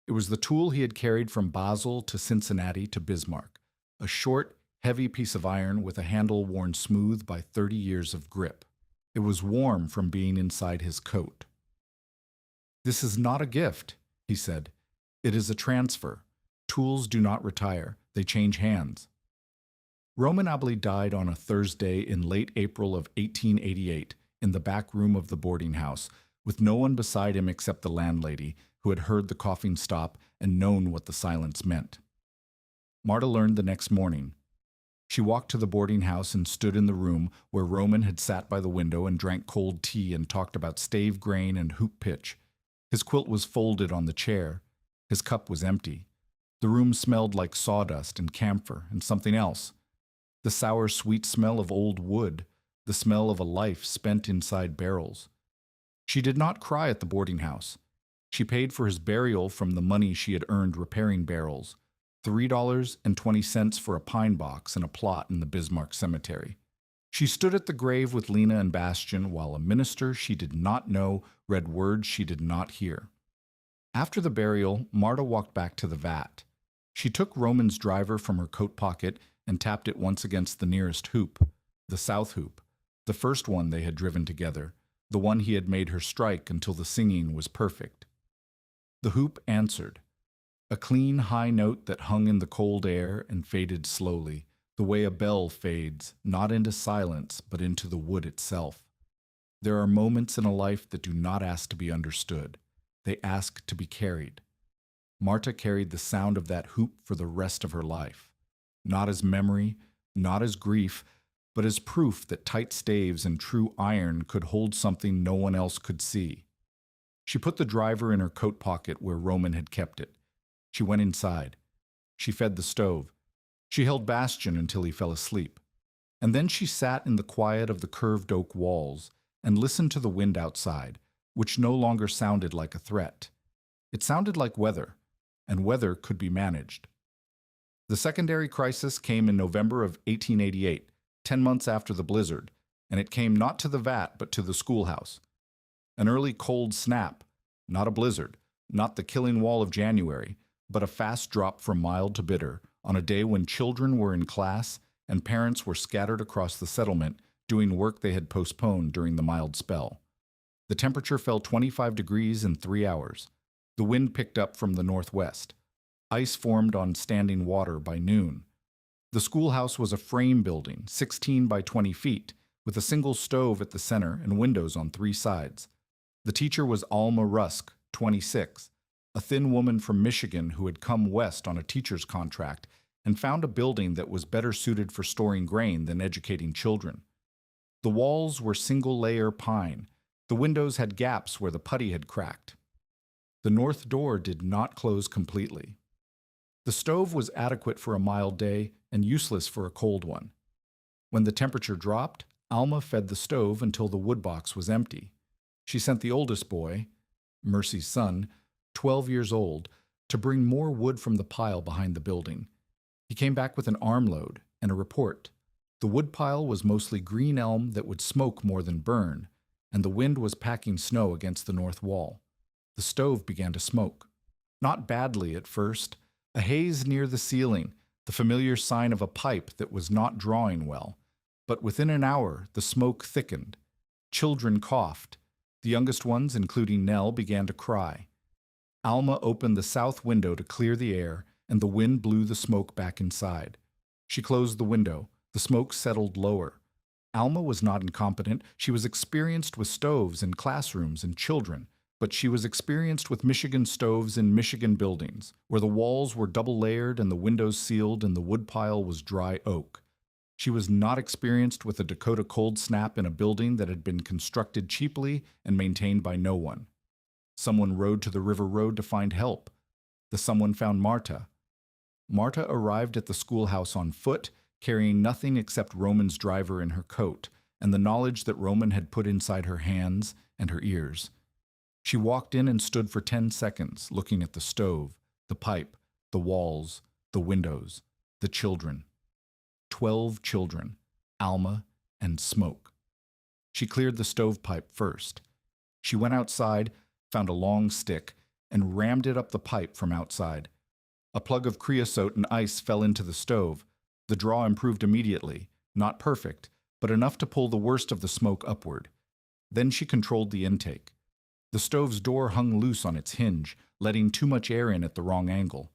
It was the tool he had carried from Basel to Cincinnati to Bismarck, a short, heavy piece of iron with a handle worn smooth by 30 years of grip. It was warm from being inside his coat. "This is not a gift," he said. "It is a transfer. Tools do not retire. They change hands." Roman Abley died on a Thursday in late April of 1888 in the back room of the boarding house, with no one beside him except the landlady, who had heard the coughing stop and known what the silence meant. Marta learned the next morning. She walked to the boarding house and stood in the room where Roman had sat by the window and drank cold tea and talked about stave grain and hoop pitch. His quilt was folded on the chair. His cup was empty. The room smelled like sawdust and camphor and something else. The sour, sweet smell of old wood, the smell of a life spent inside barrels. She did not cry at the boarding house. She paid for his burial from the money she had earned repairing barrels, $3.20 for a pine box and a plot in the Bismarck Cemetery. She stood at the grave with Lena and Bastian while a minister she did not know read words she did not hear. After the burial, Marta walked back to the vat. She took Roman's driver from her coat pocket and tapped it once against the nearest hoop, the south hoop, the first one they had driven together, the one he had made her strike until the singing was perfect. The hoop answered, a clean high note that hung in the cold air and faded slowly, the way a bell fades, not into silence, but into the wood itself. There are moments in a life that do not ask to be understood. They ask to be carried. Marta carried the sound of that hoop for the rest of her life, not as memory, not as grief, but as proof that tight staves and true iron could hold something no one else could see. She put the driver in her coat pocket where Roman had kept it. She went inside. She fed the stove. She held Bastian until he fell asleep. And then she sat in the quiet of the curved oak walls and listened to the wind outside, which no longer sounded like a threat. It sounded like weather, and weather could be managed. The secondary crisis came in November of 1888, 10 months after the blizzard, and it came not to the vat but to the schoolhouse. An early cold snap, not a blizzard, not the killing wall of January, but a fast drop from mild to bitter on a day when children were in class and parents were scattered across the settlement doing work they had postponed during the mild spell. The temperature fell 25 degrees in 3 hours. The wind picked up from the northwest. Ice formed on standing water by noon. The schoolhouse was a frame building, 16 by 20 feet, with a single stove at the center and windows on 3 sides. The teacher was Alma Rusk, 26, a thin woman from Michigan who had come west on a teacher's contract and found a building that was better suited for storing grain than educating children. The walls were single-layer pine. The windows had gaps where the putty had cracked. The north door did not close completely. The stove was adequate for a mild day and useless for a cold one. When the temperature dropped, Alma fed the stove until the wood box was empty. She sent the oldest boy, Mercy's son, 12 years old, to bring more wood from the pile behind the building. He came back with an armload and a report. The wood pile was mostly green elm that would smoke more than burn. and the wind was packing snow against the north wall. The stove began to smoke. Not badly at first. A haze near the ceiling, the familiar sign of a pipe that was not drawing well. But within an hour, the smoke thickened. Children coughed. The youngest ones, including Nell, began to cry. Alma opened the south window to clear the air, and the wind blew the smoke back inside. She closed the window. The smoke settled lower. Alma was not incompetent. She was experienced with stoves in classrooms and children, but she was experienced with Michigan stoves in Michigan buildings, where the walls were double-layered and the windows sealed and the woodpile was dry oak. She was not experienced with a Dakota cold snap in a building that had been constructed cheaply and maintained by no one. Someone rode to the river road to find help. The someone found Marta. Marta arrived at the schoolhouse on foot, carrying nothing except Roman's driver in her coat, and the knowledge that Roman had put inside her hands and her ears. She walked in and stood for 10 seconds, looking at the stove, the pipe, the walls, the windows, the children. 12 children, Alma, and smoke. She cleared the stovepipe first. She went outside, found a long stick, and rammed it up the pipe from outside. A plug of creosote and ice fell into the stove. The draw improved immediately, not perfect, but enough to pull the worst of the smoke upward. Then she controlled the intake. The stove's door hung loose on its hinge, letting too much air in at the wrong angle.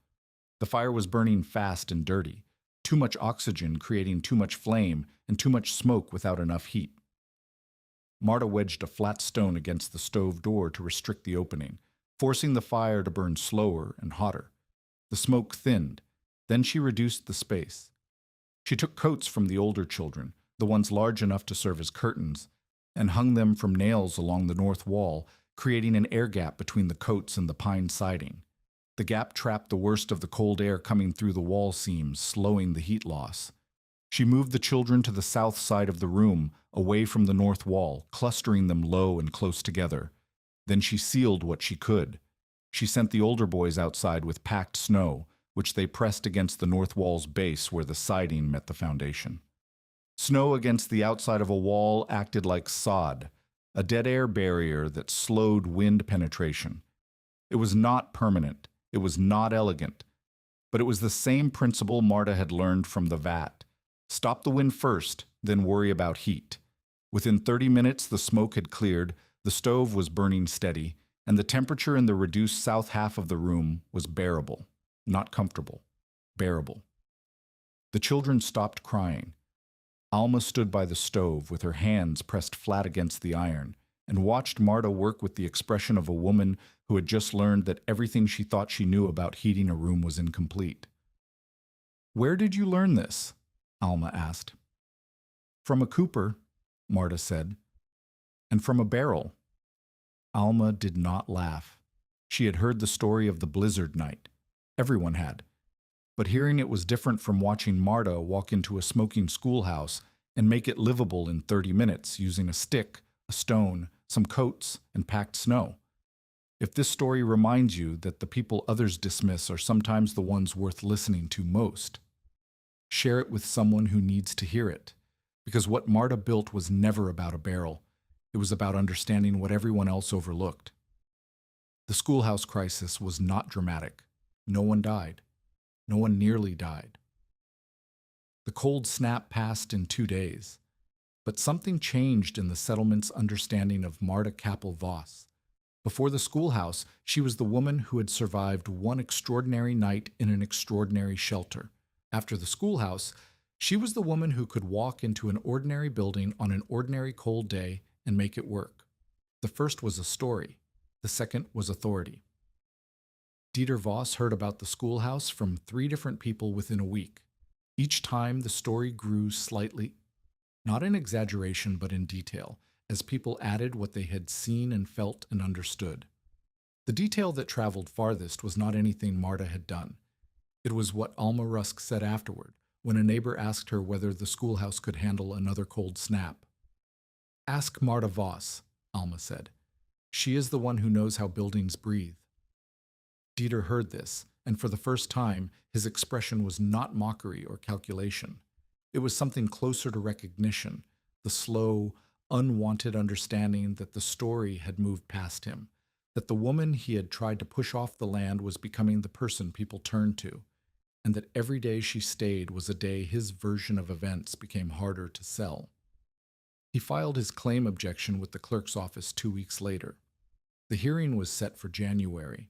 The fire was burning fast and dirty, too much oxygen creating too much flame and too much smoke without enough heat. Marta wedged a flat stone against the stove door to restrict the opening, forcing the fire to burn slower and hotter. The smoke thinned. Then she reduced the space. She took coats from the older children, the ones large enough to serve as curtains, and hung them from nails along the north wall, creating an air gap between the coats and the pine siding. The gap trapped the worst of the cold air coming through the wall seams, slowing the heat loss. She moved the children to the south side of the room, away from the north wall, clustering them low and close together. Then she sealed what she could. She sent the older boys outside with packed snow, which they pressed against the north wall's base where the siding met the foundation. Snow against the outside of a wall acted like sod, a dead air barrier that slowed wind penetration. It was not permanent, it was not elegant, but it was the same principle Marta had learned from the vat. Stop the wind first, then worry about heat. Within 30 minutes, the smoke had cleared, the stove was burning steady, and the temperature in the reduced south half of the room was bearable. Not comfortable, bearable. The children stopped crying. Alma stood by the stove with her hands pressed flat against the iron and watched Marta work with the expression of a woman who had just learned that everything she thought she knew about heating a room was incomplete. "Where did you learn this?" Alma asked. "From a cooper," Marta said. "And from a barrel." Alma did not laugh. She had heard the story of the blizzard night. Everyone had. But hearing it was different from watching Marta walk into a smoking schoolhouse and make it livable in 30 minutes using a stick, a stone, some coats, and packed snow. If this story reminds you that the people others dismiss are sometimes the ones worth listening to most, share it with someone who needs to hear it, because what Marta built was never about a barrel. It was about understanding what everyone else overlooked. The schoolhouse crisis was not dramatic. No one died. No one nearly died. The cold snap passed in 2 days, but something changed in the settlement's understanding of Marta Kappel-Voss. Before the schoolhouse, she was the woman who had survived one extraordinary night in an extraordinary shelter. After the schoolhouse, she was the woman who could walk into an ordinary building on an ordinary cold day and make it work. The first was a story. The second was authority. Dieter Voss heard about the schoolhouse from 3 different people within a week. Each time the story grew slightly, not in exaggeration but in detail, as people added what they had seen and felt and understood. The detail that traveled farthest was not anything Marta had done. It was what Alma Rusk said afterward, when a neighbor asked her whether the schoolhouse could handle another cold snap. "Ask Marta Voss," Alma said. "She is the one who knows how buildings breathe." Dieter heard this, and for the first time, his expression was not mockery or calculation. It was something closer to recognition, the slow, unwanted understanding that the story had moved past him, that the woman he had tried to push off the land was becoming the person people turned to, and that every day she stayed was a day his version of events became harder to sell. He filed his claim objection with the clerk's office 2 weeks later. The hearing was set for January.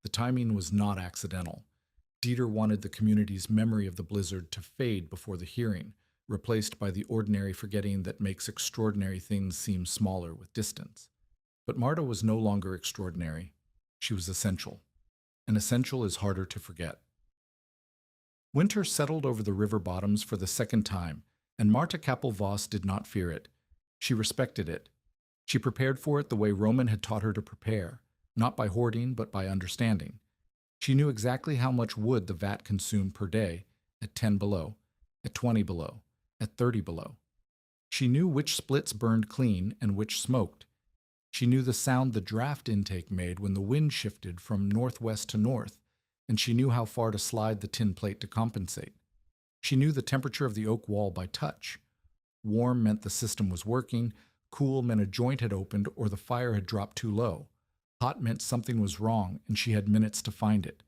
The timing was not accidental. Dieter wanted the community's memory of the blizzard to fade before the hearing, replaced by the ordinary forgetting that makes extraordinary things seem smaller with distance. But Marta was no longer extraordinary. She was essential. And essential is harder to forget. Winter settled over the river bottoms for the second time, and Marta Kappel-Voss did not fear it. She respected it. She prepared for it the way Roman had taught her to prepare, not by hoarding, but by understanding. She knew exactly how much wood the vat consumed per day, at 10 below, at 20 below, at 30 below. She knew which splits burned clean and which smoked. She knew the sound the draft intake made when the wind shifted from northwest to north, and she knew how far to slide the tin plate to compensate. She knew the temperature of the oak wall by touch. Warm meant the system was working, cool meant a joint had opened or the fire had dropped too low. Hot meant something was wrong, and she had minutes to find it.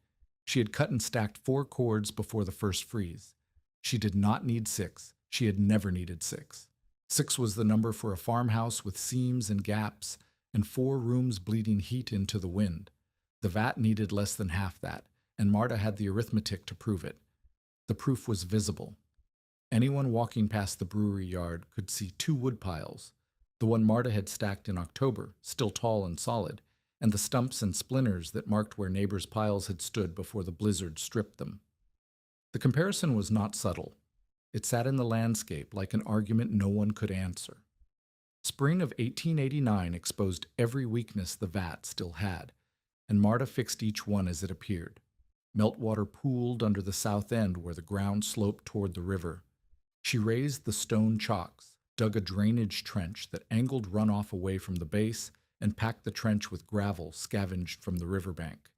She had cut and stacked 4 cords before the first freeze. She did not need 6. She had never needed 6. 6 was the number for a farmhouse with seams and gaps, and 4 rooms bleeding heat into the wind. The vat needed less than half that, and Marta had the arithmetic to prove it. The proof was visible. Anyone walking past the brewery yard could see 2 wood piles, the one Marta had stacked in October, still tall and solid, and the stumps and splinters that marked where neighbors' piles had stood before the blizzard stripped them. The comparison was not subtle. It sat in the landscape like an argument no one could answer. Spring of 1889 exposed every weakness the vat still had, and Marta fixed each one as it appeared. Meltwater pooled under the south end where the ground sloped toward the river. She raised the stone chocks, dug a drainage trench that angled runoff away from the base, and packed the trench with gravel scavenged from the riverbank.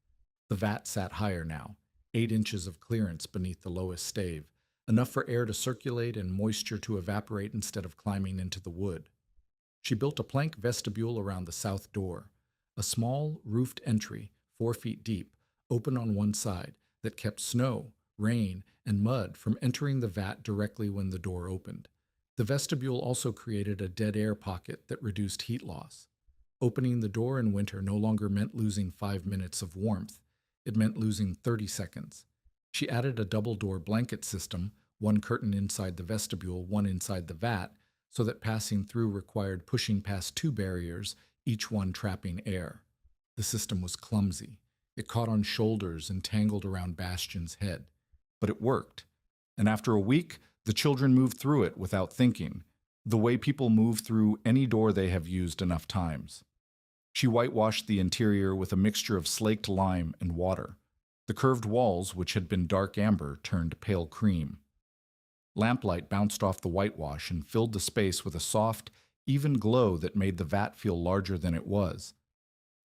The vat sat higher now, 8 inches of clearance beneath the lowest stave, enough for air to circulate and moisture to evaporate instead of climbing into the wood. She built a plank vestibule around the south door, a small roofed entry, 4 feet deep, open on one side, that kept snow, rain, and mud from entering the vat directly when the door opened. The vestibule also created a dead air pocket that reduced heat loss. Opening the door in winter no longer meant losing 5 minutes of warmth. It meant losing 30 seconds. She added a double-door blanket system, 1 curtain inside the vestibule, 1 inside the vat, so that passing through required pushing past 2 barriers, each one trapping air. The system was clumsy. It caught on shoulders and tangled around Bastian's head. But it worked. And after a week, the children moved through it without thinking, the way people move through any door they have used enough times. She whitewashed the interior with a mixture of slaked lime and water. The curved walls, which had been dark amber, turned pale cream. Lamplight bounced off the whitewash and filled the space with a soft, even glow that made the vat feel larger than it was.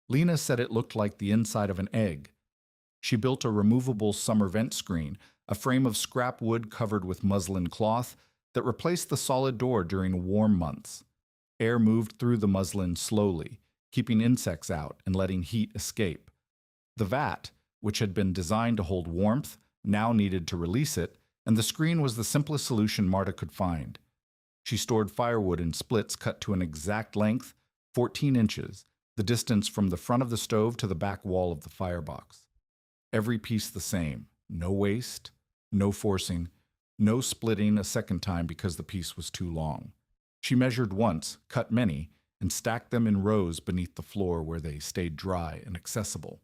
Lena said it looked like the inside of an egg. She built a removable summer vent screen, a frame of scrap wood covered with muslin cloth that replaced the solid door during warm months. Air moved through the muslin slowly, keeping insects out and letting heat escape. The vat, which had been designed to hold warmth, now needed to release it, and the screen was the simplest solution Marta could find. She stored firewood in splits cut to an exact length, 14 inches, the distance from the front of the stove to the back wall of the firebox. Every piece the same, no waste, no forcing, no splitting a second time because the piece was too long. She measured once, cut many, and stacked them in rows beneath the floor where they stayed dry and accessible.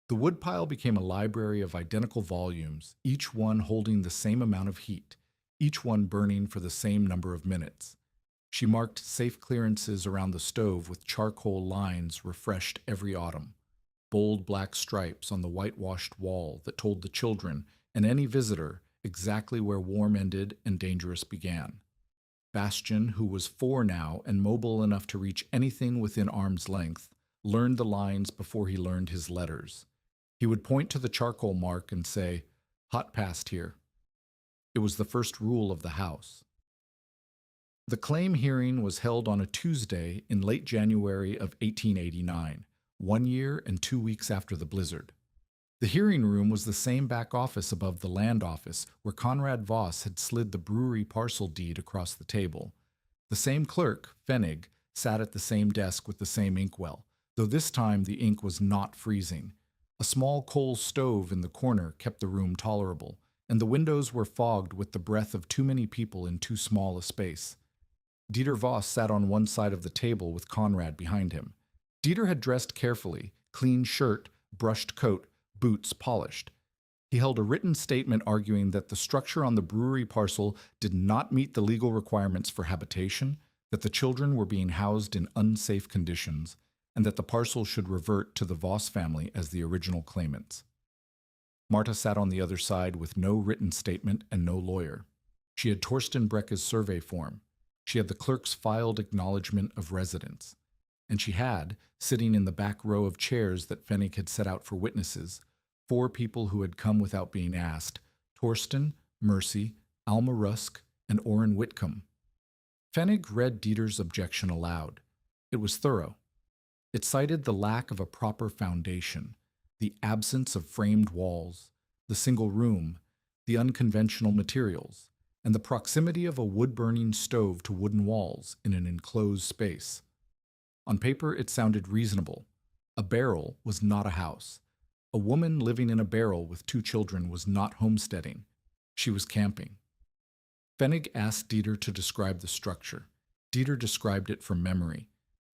The woodpile became a library of identical volumes, each one holding the same amount of heat, each one burning for the same number of minutes. She marked safe clearances around the stove with charcoal lines refreshed every autumn, bold black stripes on the whitewashed wall that told the children and any visitor exactly where warm ended and dangerous began. Bastian, who was 4 now and mobile enough to reach anything within arm's length, learned the lines before he learned his letters. He would point to the charcoal mark and say, "Hot past here." It was the first rule of the house. The claim hearing was held on a Tuesday in late January of 1889, 1 year and 2 weeks after the blizzard. The hearing room was the same back office above the land office where Conrad Voss had slid the brewery parcel deed across the table. The same clerk, Pfennig, sat at the same desk with the same inkwell, though this time the ink was not freezing. A small coal stove in the corner kept the room tolerable, and the windows were fogged with the breath of too many people in too small a space. Dieter Voss sat on one side of the table with Conrad behind him. Dieter had dressed carefully, clean shirt, brushed coat, boots polished. He held a written statement arguing that the structure on the brewery parcel did not meet the legal requirements for habitation, that the children were being housed in unsafe conditions, and that the parcel should revert to the Voss family as the original claimants. Marta sat on the other side with no written statement and no lawyer. She had Torsten Brecke's survey form. She had the clerk's filed acknowledgement of residence. And she had, sitting in the back row of chairs that Pfennig had set out for witnesses, 4 people who had come without being asked: Torsten, Mercy, Alma Rusk, and Orrin Whitcomb. Pfennig read Dieter's objection aloud. It was thorough. It cited the lack of a proper foundation, the absence of framed walls, the single room, the unconventional materials, and the proximity of a wood-burning stove to wooden walls in an enclosed space. On paper, it sounded reasonable. A barrel was not a house. A woman living in a barrel with 2 children was not homesteading. She was camping. Pfennig asked Dieter to describe the structure. Dieter described it from memory.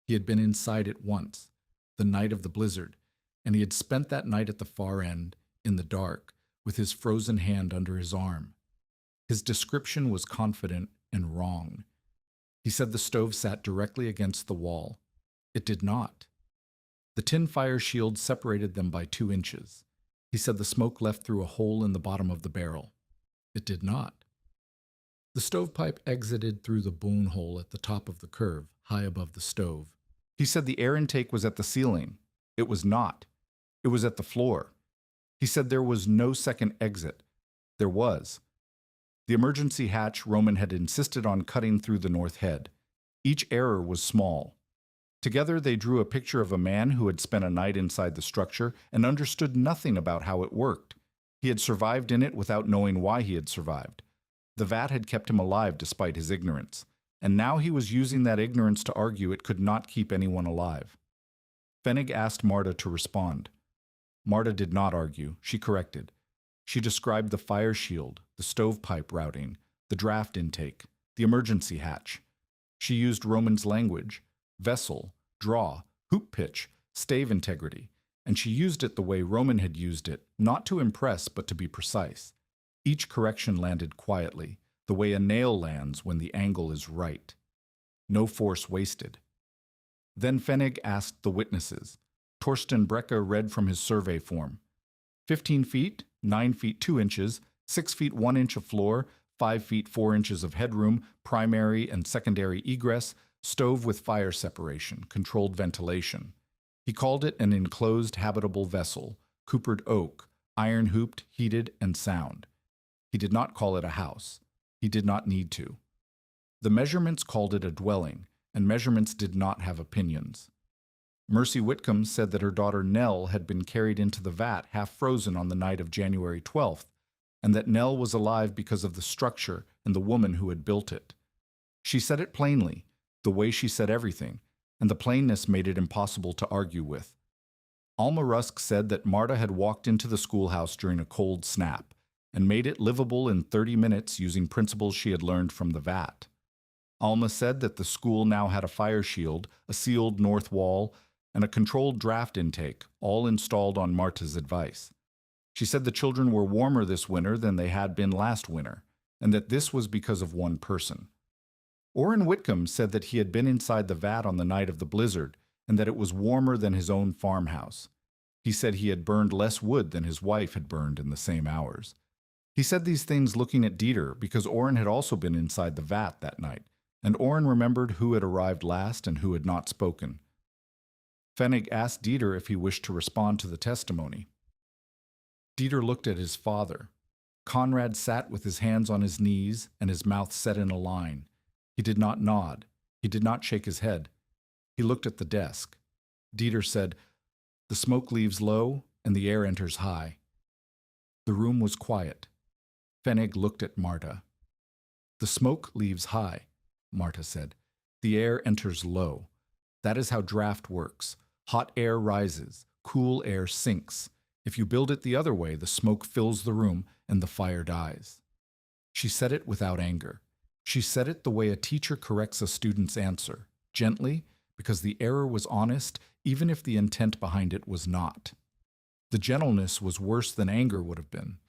He had been inside it once, the night of the blizzard, and he had spent that night at the far end, in the dark, with his frozen hand under his arm. His description was confident and wrong. He said the stove sat directly against the wall. It did not. The tin fire shield separated them by 2 inches. He said the smoke left through a hole in the bottom of the barrel. It did not. The stovepipe exited through the bone hole at the top of the curve, high above the stove. He said the air intake was at the ceiling. It was not. It was at the floor. He said there was no second exit. There was. The emergency hatch Roman had insisted on cutting through the north head. Each error was small. Together they drew a picture of a man who had spent a night inside the structure and understood nothing about how it worked. He had survived in it without knowing why he had survived. The vat had kept him alive despite his ignorance, and now he was using that ignorance to argue it could not keep anyone alive. Pfennig asked Marta to respond. Marta did not argue. She corrected. She described the fire shield, the stovepipe routing, the draft intake, the emergency hatch. She used Roman's language: vessel, draw, hoop pitch, stave integrity, and she used it the way Roman had used it, not to impress but to be precise. Each correction landed quietly, the way a nail lands when the angle is right. No force wasted. Then Pfennig asked the witnesses. Torsten Brecke read from his survey form. 15 feet, 9 feet 2 inches, 6 feet 1 inch of floor, 5 feet 4 inches of headroom, primary and secondary egress, stove with fire separation, controlled ventilation. He called it an enclosed habitable vessel, coopered oak, iron-hooped, heated, and sound. He did not call it a house. He did not need to. The measurements called it a dwelling, and measurements did not have opinions. Mercy Whitcomb said that her daughter Nell had been carried into the vat half frozen on the night of January 12th, and that Nell was alive because of the structure and the woman who had built it. She said it plainly, the way she said everything, and the plainness made it impossible to argue with. Alma Rusk said that Marta had walked into the schoolhouse during a cold snap and made it livable in 30 minutes using principles she had learned from the vat. Alma said that the school now had a fire shield, a sealed north wall, and a controlled draft intake, all installed on Marta's advice. She said the children were warmer this winter than they had been last winter, and that this was because of one person. Orrin Whitcomb said that he had been inside the vat on the night of the blizzard, and that it was warmer than his own farmhouse. He said he had burned less wood than his wife had burned in the same hours. He said these things looking at Dieter because Orrin had also been inside the vat that night, and Orrin remembered who had arrived last and who had not spoken. Pfennig asked Dieter if he wished to respond to the testimony. Dieter looked at his father. Conrad sat with his hands on his knees and his mouth set in a line. He did not nod. He did not shake his head. He looked at the desk. Dieter said, "The smoke leaves low and the air enters high." The room was quiet. Pfennig looked at Marta. "The smoke leaves high," Marta said. "The air enters low. That is how draft works. Hot air rises, cool air sinks. If you build it the other way, the smoke fills the room and the fire dies." She said it without anger. She said it the way a teacher corrects a student's answer, gently, because the error was honest, even if the intent behind it was not. The gentleness was worse than anger would have been.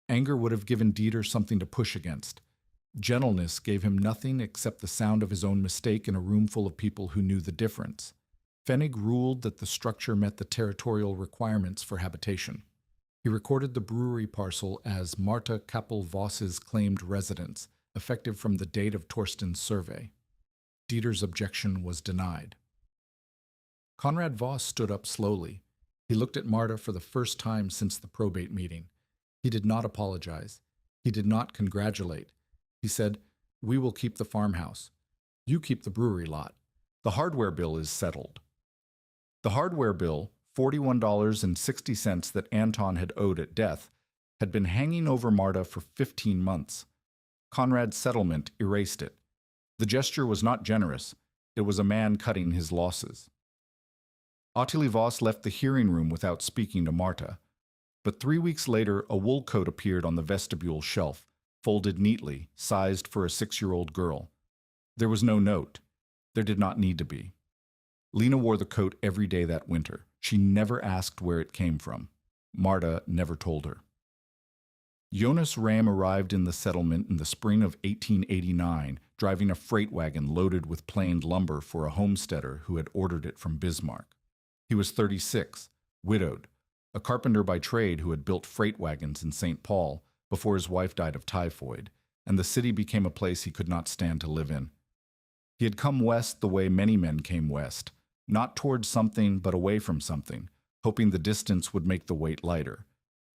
Anger would have given Dieter something to push against. Gentleness gave him nothing except the sound of his own mistake in a room full of people who knew the difference. Pfennig ruled that the structure met the territorial requirements for habitation. He recorded the brewery parcel as Marta Kappel-Voss's claimed residence, effective from the date of Torsten's survey. Dieter's objection was denied. Conrad Voss stood up slowly. He looked at Marta for the first time since the probate meeting. He did not apologize. He did not congratulate. He said, "We will keep the farmhouse. You keep the brewery lot. The hardware bill is settled." The hardware bill, $41.60 that Anton had owed at death, had been hanging over Marta for 15 months. Conrad's settlement erased it. The gesture was not generous. It was a man cutting his losses. Ottilie Voss left the hearing room without speaking to Marta. But 3 weeks later, a wool coat appeared on the vestibule shelf, folded neatly, sized for a 6-year-old girl. There was no note. There did not need to be. Lena wore the coat every day that winter. She never asked where it came from. Marta never told her. Jonas Ram arrived in the settlement in the spring of 1889, driving a freight wagon loaded with planed lumber for a homesteader who had ordered it from Bismarck. He was 36, widowed, a carpenter by trade who had built freight wagons in St. Paul before his wife died of typhoid, and the city became a place he could not stand to live in. He had come west the way many men came west, not towards something but away from something, hoping the distance would make the weight lighter.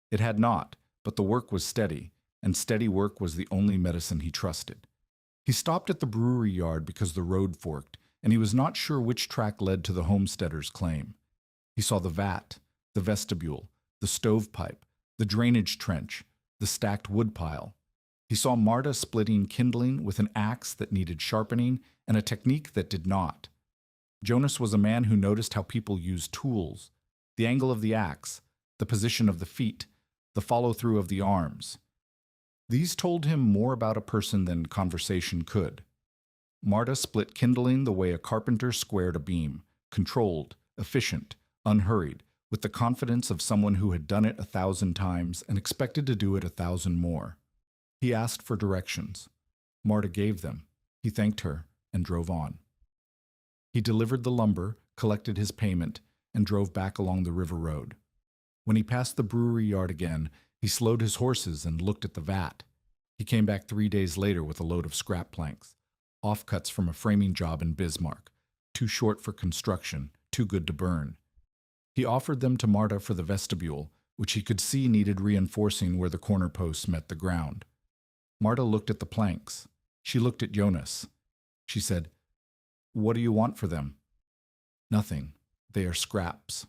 It had not, but the work was steady, and steady work was the only medicine he trusted. He stopped at the brewery yard because the road forked, and he was not sure which track led to the homesteader's claim. He saw the vat, the vestibule, the stovepipe, the drainage trench, the stacked woodpile. He saw Marta splitting kindling with an axe that needed sharpening and a technique that did not. Jonas was a man who noticed how people used tools, the angle of the axe, the position of the feet, the follow-through of the arms. These told him more about a person than conversation could. Marta split kindling the way a carpenter squared a beam, controlled, efficient, unhurried, with the confidence of someone who had done it 1,000 times and expected to do it 1,000 more. He asked for directions. Marta gave them. He thanked her and drove on. He delivered the lumber, collected his payment, and drove back along the river road. When he passed the brewery yard again, he slowed his horses and looked at the vat. He came back 3 days later with a load of scrap planks, offcuts from a framing job in Bismarck, too short for construction, too good to burn. He offered them to Marta for the vestibule, which he could see needed reinforcing where the corner posts met the ground. Marta looked at the planks. She looked at Jonas. She said, "What do you want for them?" "Nothing. They are scraps."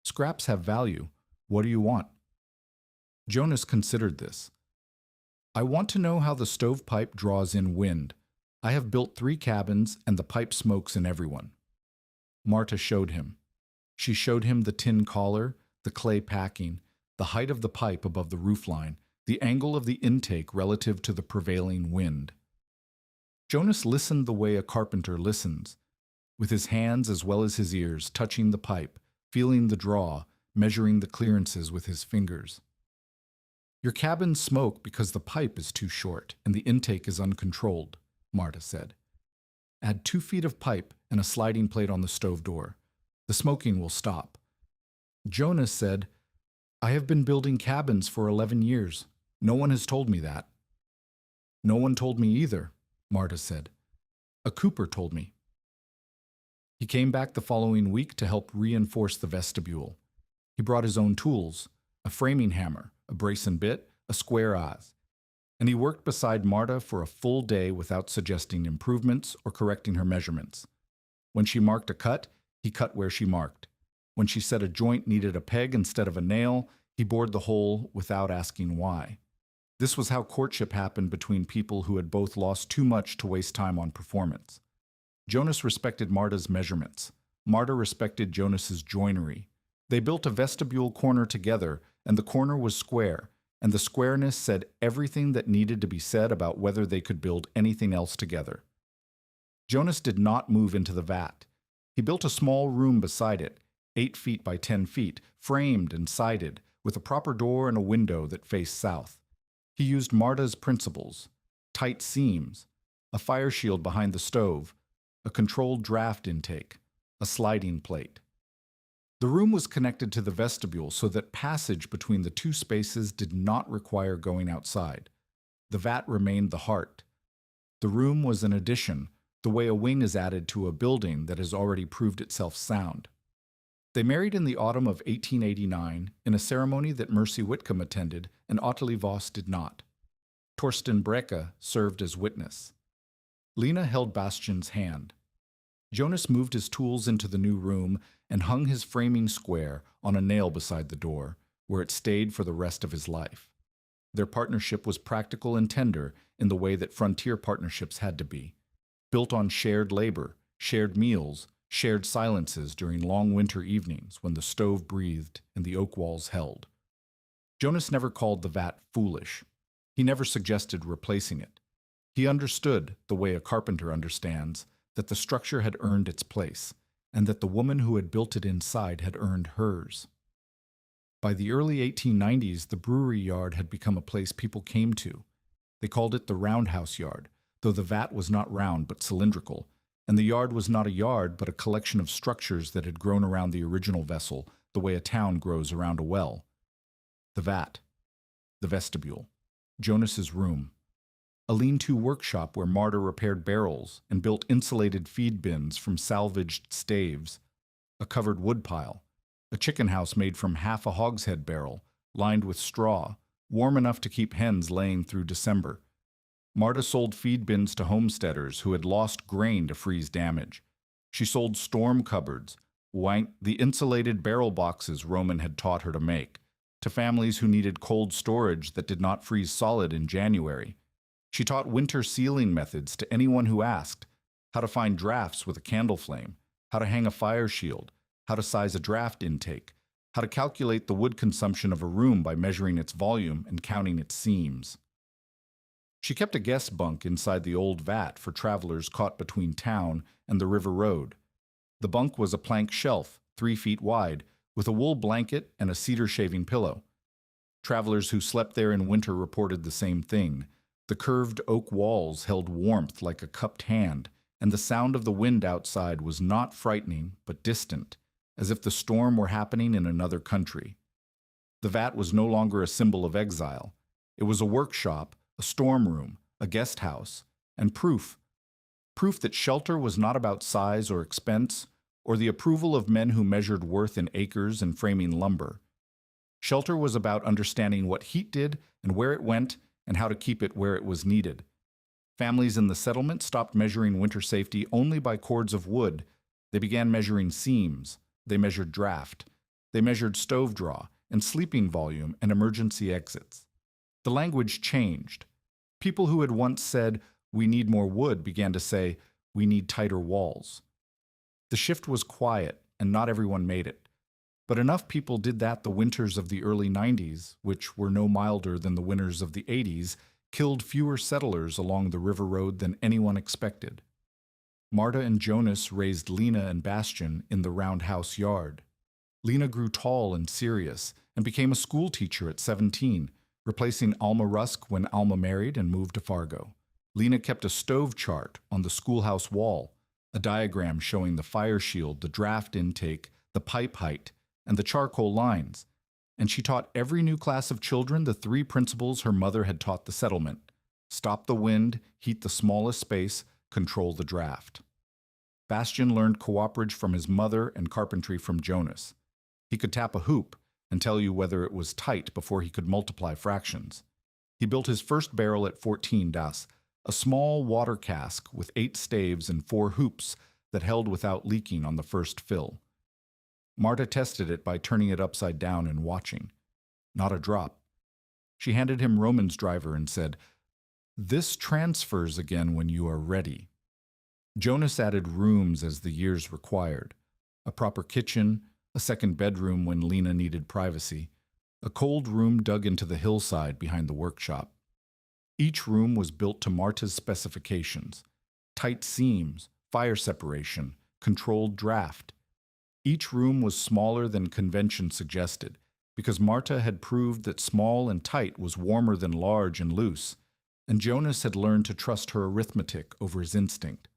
"Scraps have value. What do you want?" Jonas considered this. "I want to know how the stovepipe draws in wind. I have built 3 cabins, and the pipe smokes in everyone." Marta showed him. She showed him the tin collar, the clay packing, the height of the pipe above the roofline, the angle of the intake relative to the prevailing wind. Jonas listened the way a carpenter listens, with his hands as well as his ears touching the pipe, feeling the draw, measuring the clearances with his fingers. "Your cabins smoke because the pipe is too short and the intake is uncontrolled," Marta said. "Add 2 feet of pipe and a sliding plate on the stove door. The smoking will stop." Jonas said, "I have been building cabins for 11 years. No one has told me that." "No one told me either," Marta said. "A cooper told me." He came back the following week to help reinforce the vestibule. He brought his own tools, a framing hammer, a brace and bit, a square adze. and he worked beside Marta for a full day without suggesting improvements or correcting her measurements. When she marked a cut, he cut where she marked. When she said a joint needed a peg instead of a nail, he bored the hole without asking why. This was how courtship happened between people who had both lost too much to waste time on performance. Jonas respected Marta's measurements. Marta respected Jonas's joinery. They built a vestibule corner together, and the corner was square, and the squareness said everything that needed to be said about whether they could build anything else together. Jonas did not move into the vat. He built a small room beside it, 8 feet by 10 feet, framed and sided, with a proper door and a window that faced south. He used Marta's principles: tight seams, a fire shield behind the stove, a controlled draft intake, a sliding plate. The room was connected to the vestibule so that passage between the two spaces did not require going outside. The vat remained the heart. The room was an addition, the way a wing is added to a building that has already proved itself sound. They married in the autumn of 1889 in a ceremony that Mercy Whitcomb attended and Ottilie Voss did not. Torsten Brekke served as witness. Lena held Bastian's hand. Jonas moved his tools into the new room and hung his framing square on a nail beside the door, where it stayed for the rest of his life. Their partnership was practical and tender in the way that frontier partnerships had to be, built on shared labor, shared meals, shared silences during long winter evenings when the stove breathed and the oak walls held. Jonas never called the vat foolish. He never suggested replacing it. He understood, the way a carpenter understands, that the structure had earned its place, and that the woman who had built it inside had earned hers. By the early 1890s, the brewery yard had become a place people came to. They called it the roundhouse yard, though the vat was not round but cylindrical, and the yard was not a yard but a collection of structures that had grown around the original vessel the way a town grows around a well. The vat, the vestibule, Jonas's room, a lean-to workshop where Marta repaired barrels and built insulated feed bins from salvaged staves, a covered woodpile, a chicken house made from half a hogshead barrel, lined with straw, warm enough to keep hens laying through December. Marta sold feed bins to homesteaders who had lost grain to freeze damage. She sold storm cupboards, the insulated barrel boxes Roman had taught her to make, to families who needed cold storage that did not freeze solid in January. She taught winter sealing methods to anyone who asked, how to find drafts with a candle flame, how to hang a fire shield, how to size a draft intake, how to calculate the wood consumption of a room by measuring its volume and counting its seams. She kept a guest bunk inside the old vat for travelers caught between town and the river road. The bunk was a plank shelf, 3 feet wide, with a wool blanket and a cedar shaving pillow. Travelers who slept there in winter reported the same thing. The curved oak walls held warmth like a cupped hand, and the sound of the wind outside was not frightening but distant, as if the storm were happening in another country. The vat was no longer a symbol of exile. It was a workshop, a storm room, a guest house, and proof that shelter was not about size or expense, or the approval of men who measured worth in acres and framing lumber. Shelter was about understanding what heat did and where it went and how to keep it where it was needed. Families in the settlement stopped measuring winter safety only by cords of wood. They began measuring seams. They measured draft. They measured stove draw and sleeping volume and emergency exits. The language changed. People who had once said, "We need more wood," began to say, "We need tighter walls." The shift was quiet, and not everyone made it. But enough people did that the winters of the early 90s, which were no milder than the winters of the 80s, killed fewer settlers along the river road than anyone expected. Marta and Jonas raised Lena and Bastian in the roundhouse yard. Lena grew tall and serious and became a school teacher at 17, replacing Alma Rusk when Alma married and moved to Fargo. Lena kept a stove chart on the schoolhouse wall, a diagram showing the fire shield, the draft intake, the pipe height, and the charcoal lines, and she taught every new class of children the 3 principles her mother had taught the settlement: stop the wind, heat the smallest space, control the draft. Bastian learned cooperage from his mother and carpentry from Jonas. He could tap a hoop and tell you whether it was tight before he could multiply fractions. He built his first barrel at 14 das, a small water cask with 8 staves and 4 hoops that held without leaking on the first fill. Marta tested it by turning it upside down and watching. Not a drop. She handed him Roman's driver and said, "This transfers again when you are ready." Jonas added rooms as the years required. A proper kitchen, a second bedroom when Lena needed privacy, a cold room dug into the hillside behind the workshop. Each room was built to Marta's specifications: tight seams, fire separation, controlled draft. Each room was smaller than convention suggested, because Marta had proved that small and tight was warmer than large and loose, and Jonas had learned to trust her arithmetic over his instinct.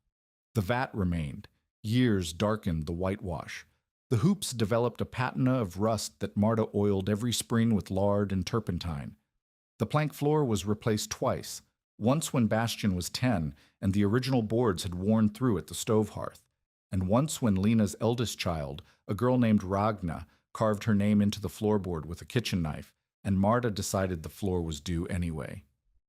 The vat remained. Years darkened the whitewash. The hoops developed a patina of rust that Marta oiled every spring with lard and turpentine. The plank floor was replaced twice, once when Bastian was 10 and the original boards had worn through at the stove hearth, and once when Lena's eldest child, a girl named Ragna, carved her name into the floorboard with a kitchen knife, and Marta decided the floor was due anyway.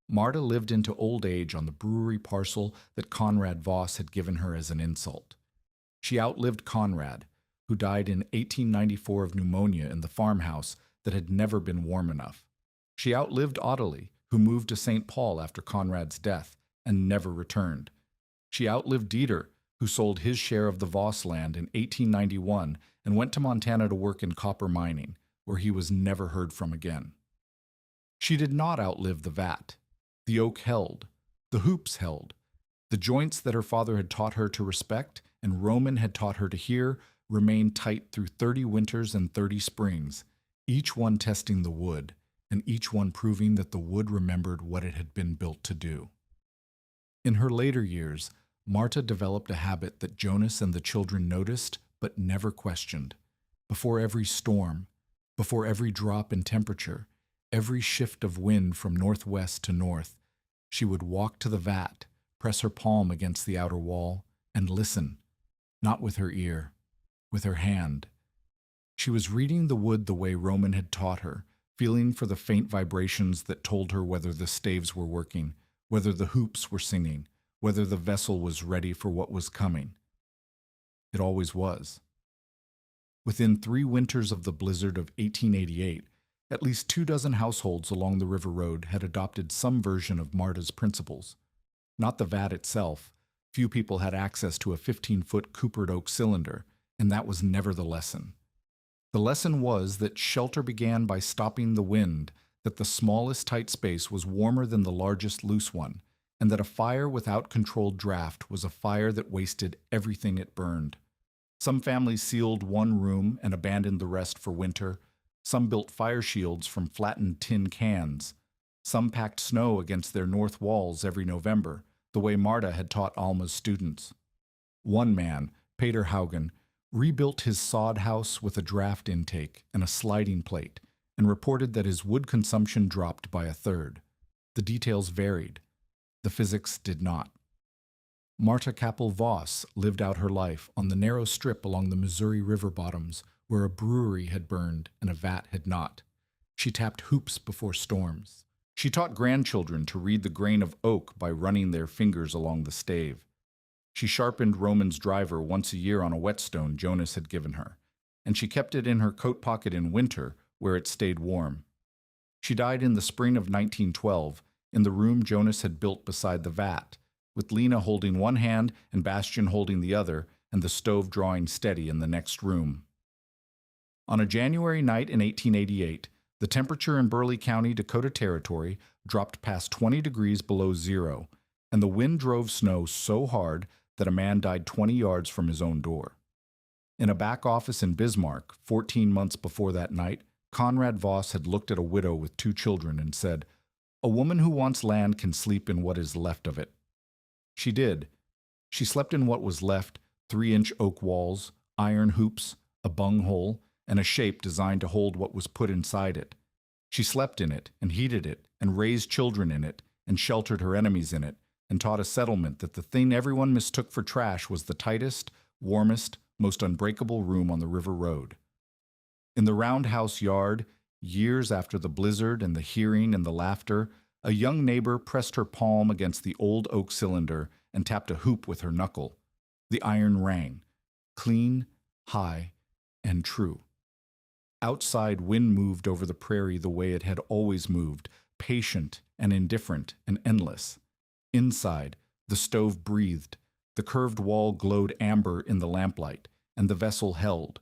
Marta lived into old age on the brewery parcel that Conrad Voss had given her as an insult. She outlived Conrad, who died in 1894 of pneumonia in the farmhouse that had never been warm enough. She outlived Ottilie, who moved to St. Paul after Conrad's death and never returned. She outlived Dieter, who sold his share of the Voss land in 1891 and went to Montana to work in copper mining, where he was never heard from again. She did not outlive the vat. The oak held. The hoops held. The joints that her father had taught her to respect and Roman had taught her to hear remained tight through 30 winters and 30 springs, each one testing the wood, and each one proving that the wood remembered what it had been built to do. In her later years, Marta developed a habit that Jonas and the children noticed but never questioned. Before every storm, before every drop in temperature, every shift of wind from northwest to north, she would walk to the vat, press her palm against the outer wall, and listen, not with her ear, with her hand. She was reading the wood the way Roman had taught her, feeling for the faint vibrations that told her whether the staves were working, whether the hoops were singing, whether the vessel was ready for what was coming. It always was. Within 3 winters of the blizzard of 1888, at least 24 households along the river road had adopted some version of Marta's principles. Not the vat itself. Few people had access to a 15-foot coopered oak cylinder, and that was never the lesson. The lesson was that shelter began by stopping the wind, that the smallest tight space was warmer than the largest loose one, and that a fire without controlled draft was a fire that wasted everything it burned. Some families sealed one room and abandoned the rest for winter. Some built fire shields from flattened tin cans. Some packed snow against their north walls every November, the way Marta had taught Alma's students. One man, Peter Haugen, rebuilt his sod house with a draft intake and a sliding plate, and reported that his wood consumption dropped by 1/3. The details varied. The physics did not. Marta Kappel-Voss lived out her life on the narrow strip along the Missouri River bottoms where a brewery had burned and a vat had not. She tapped hoops before storms. She taught grandchildren to read the grain of oak by running their fingers along the stave. She sharpened Roman's driver once a year on a whetstone Jonas had given her, and she kept it in her coat pocket in winter where it stayed warm. She died in the spring of 1912 in the room Jonas had built beside the vat, with Lena holding one hand and Bastian holding the other, and the stove drawing steady in the next room. On a January night in 1888, the temperature in Burleigh County, Dakota Territory, dropped past 20 degrees below zero, and the wind drove snow so hard that a man died 20 yards from his own door. In a back office in Bismarck, 14 months before that night, Conrad Voss had looked at a widow with 2 children and said, "A woman who wants land can sleep in what is left of it." She did. She slept in what was left: 3-inch oak walls, iron hoops, a bunghole, and a shape designed to hold what was put inside it. She slept in it, and heated it, and raised children in it, and sheltered her enemies in it, and taught a settlement that the thing everyone mistook for trash was the tightest, warmest, most unbreakable room on the river road. In the roundhouse yard, years after the blizzard and the hearing and the laughter, A young neighbor pressed her palm against the old oak cylinder and tapped a hoop with her knuckle. The iron rang, clean, high, and true. Outside, wind moved over the prairie the way it had always moved, patient and indifferent and endless. Inside, the stove breathed. The curved wall glowed amber in the lamplight, and the vessel held,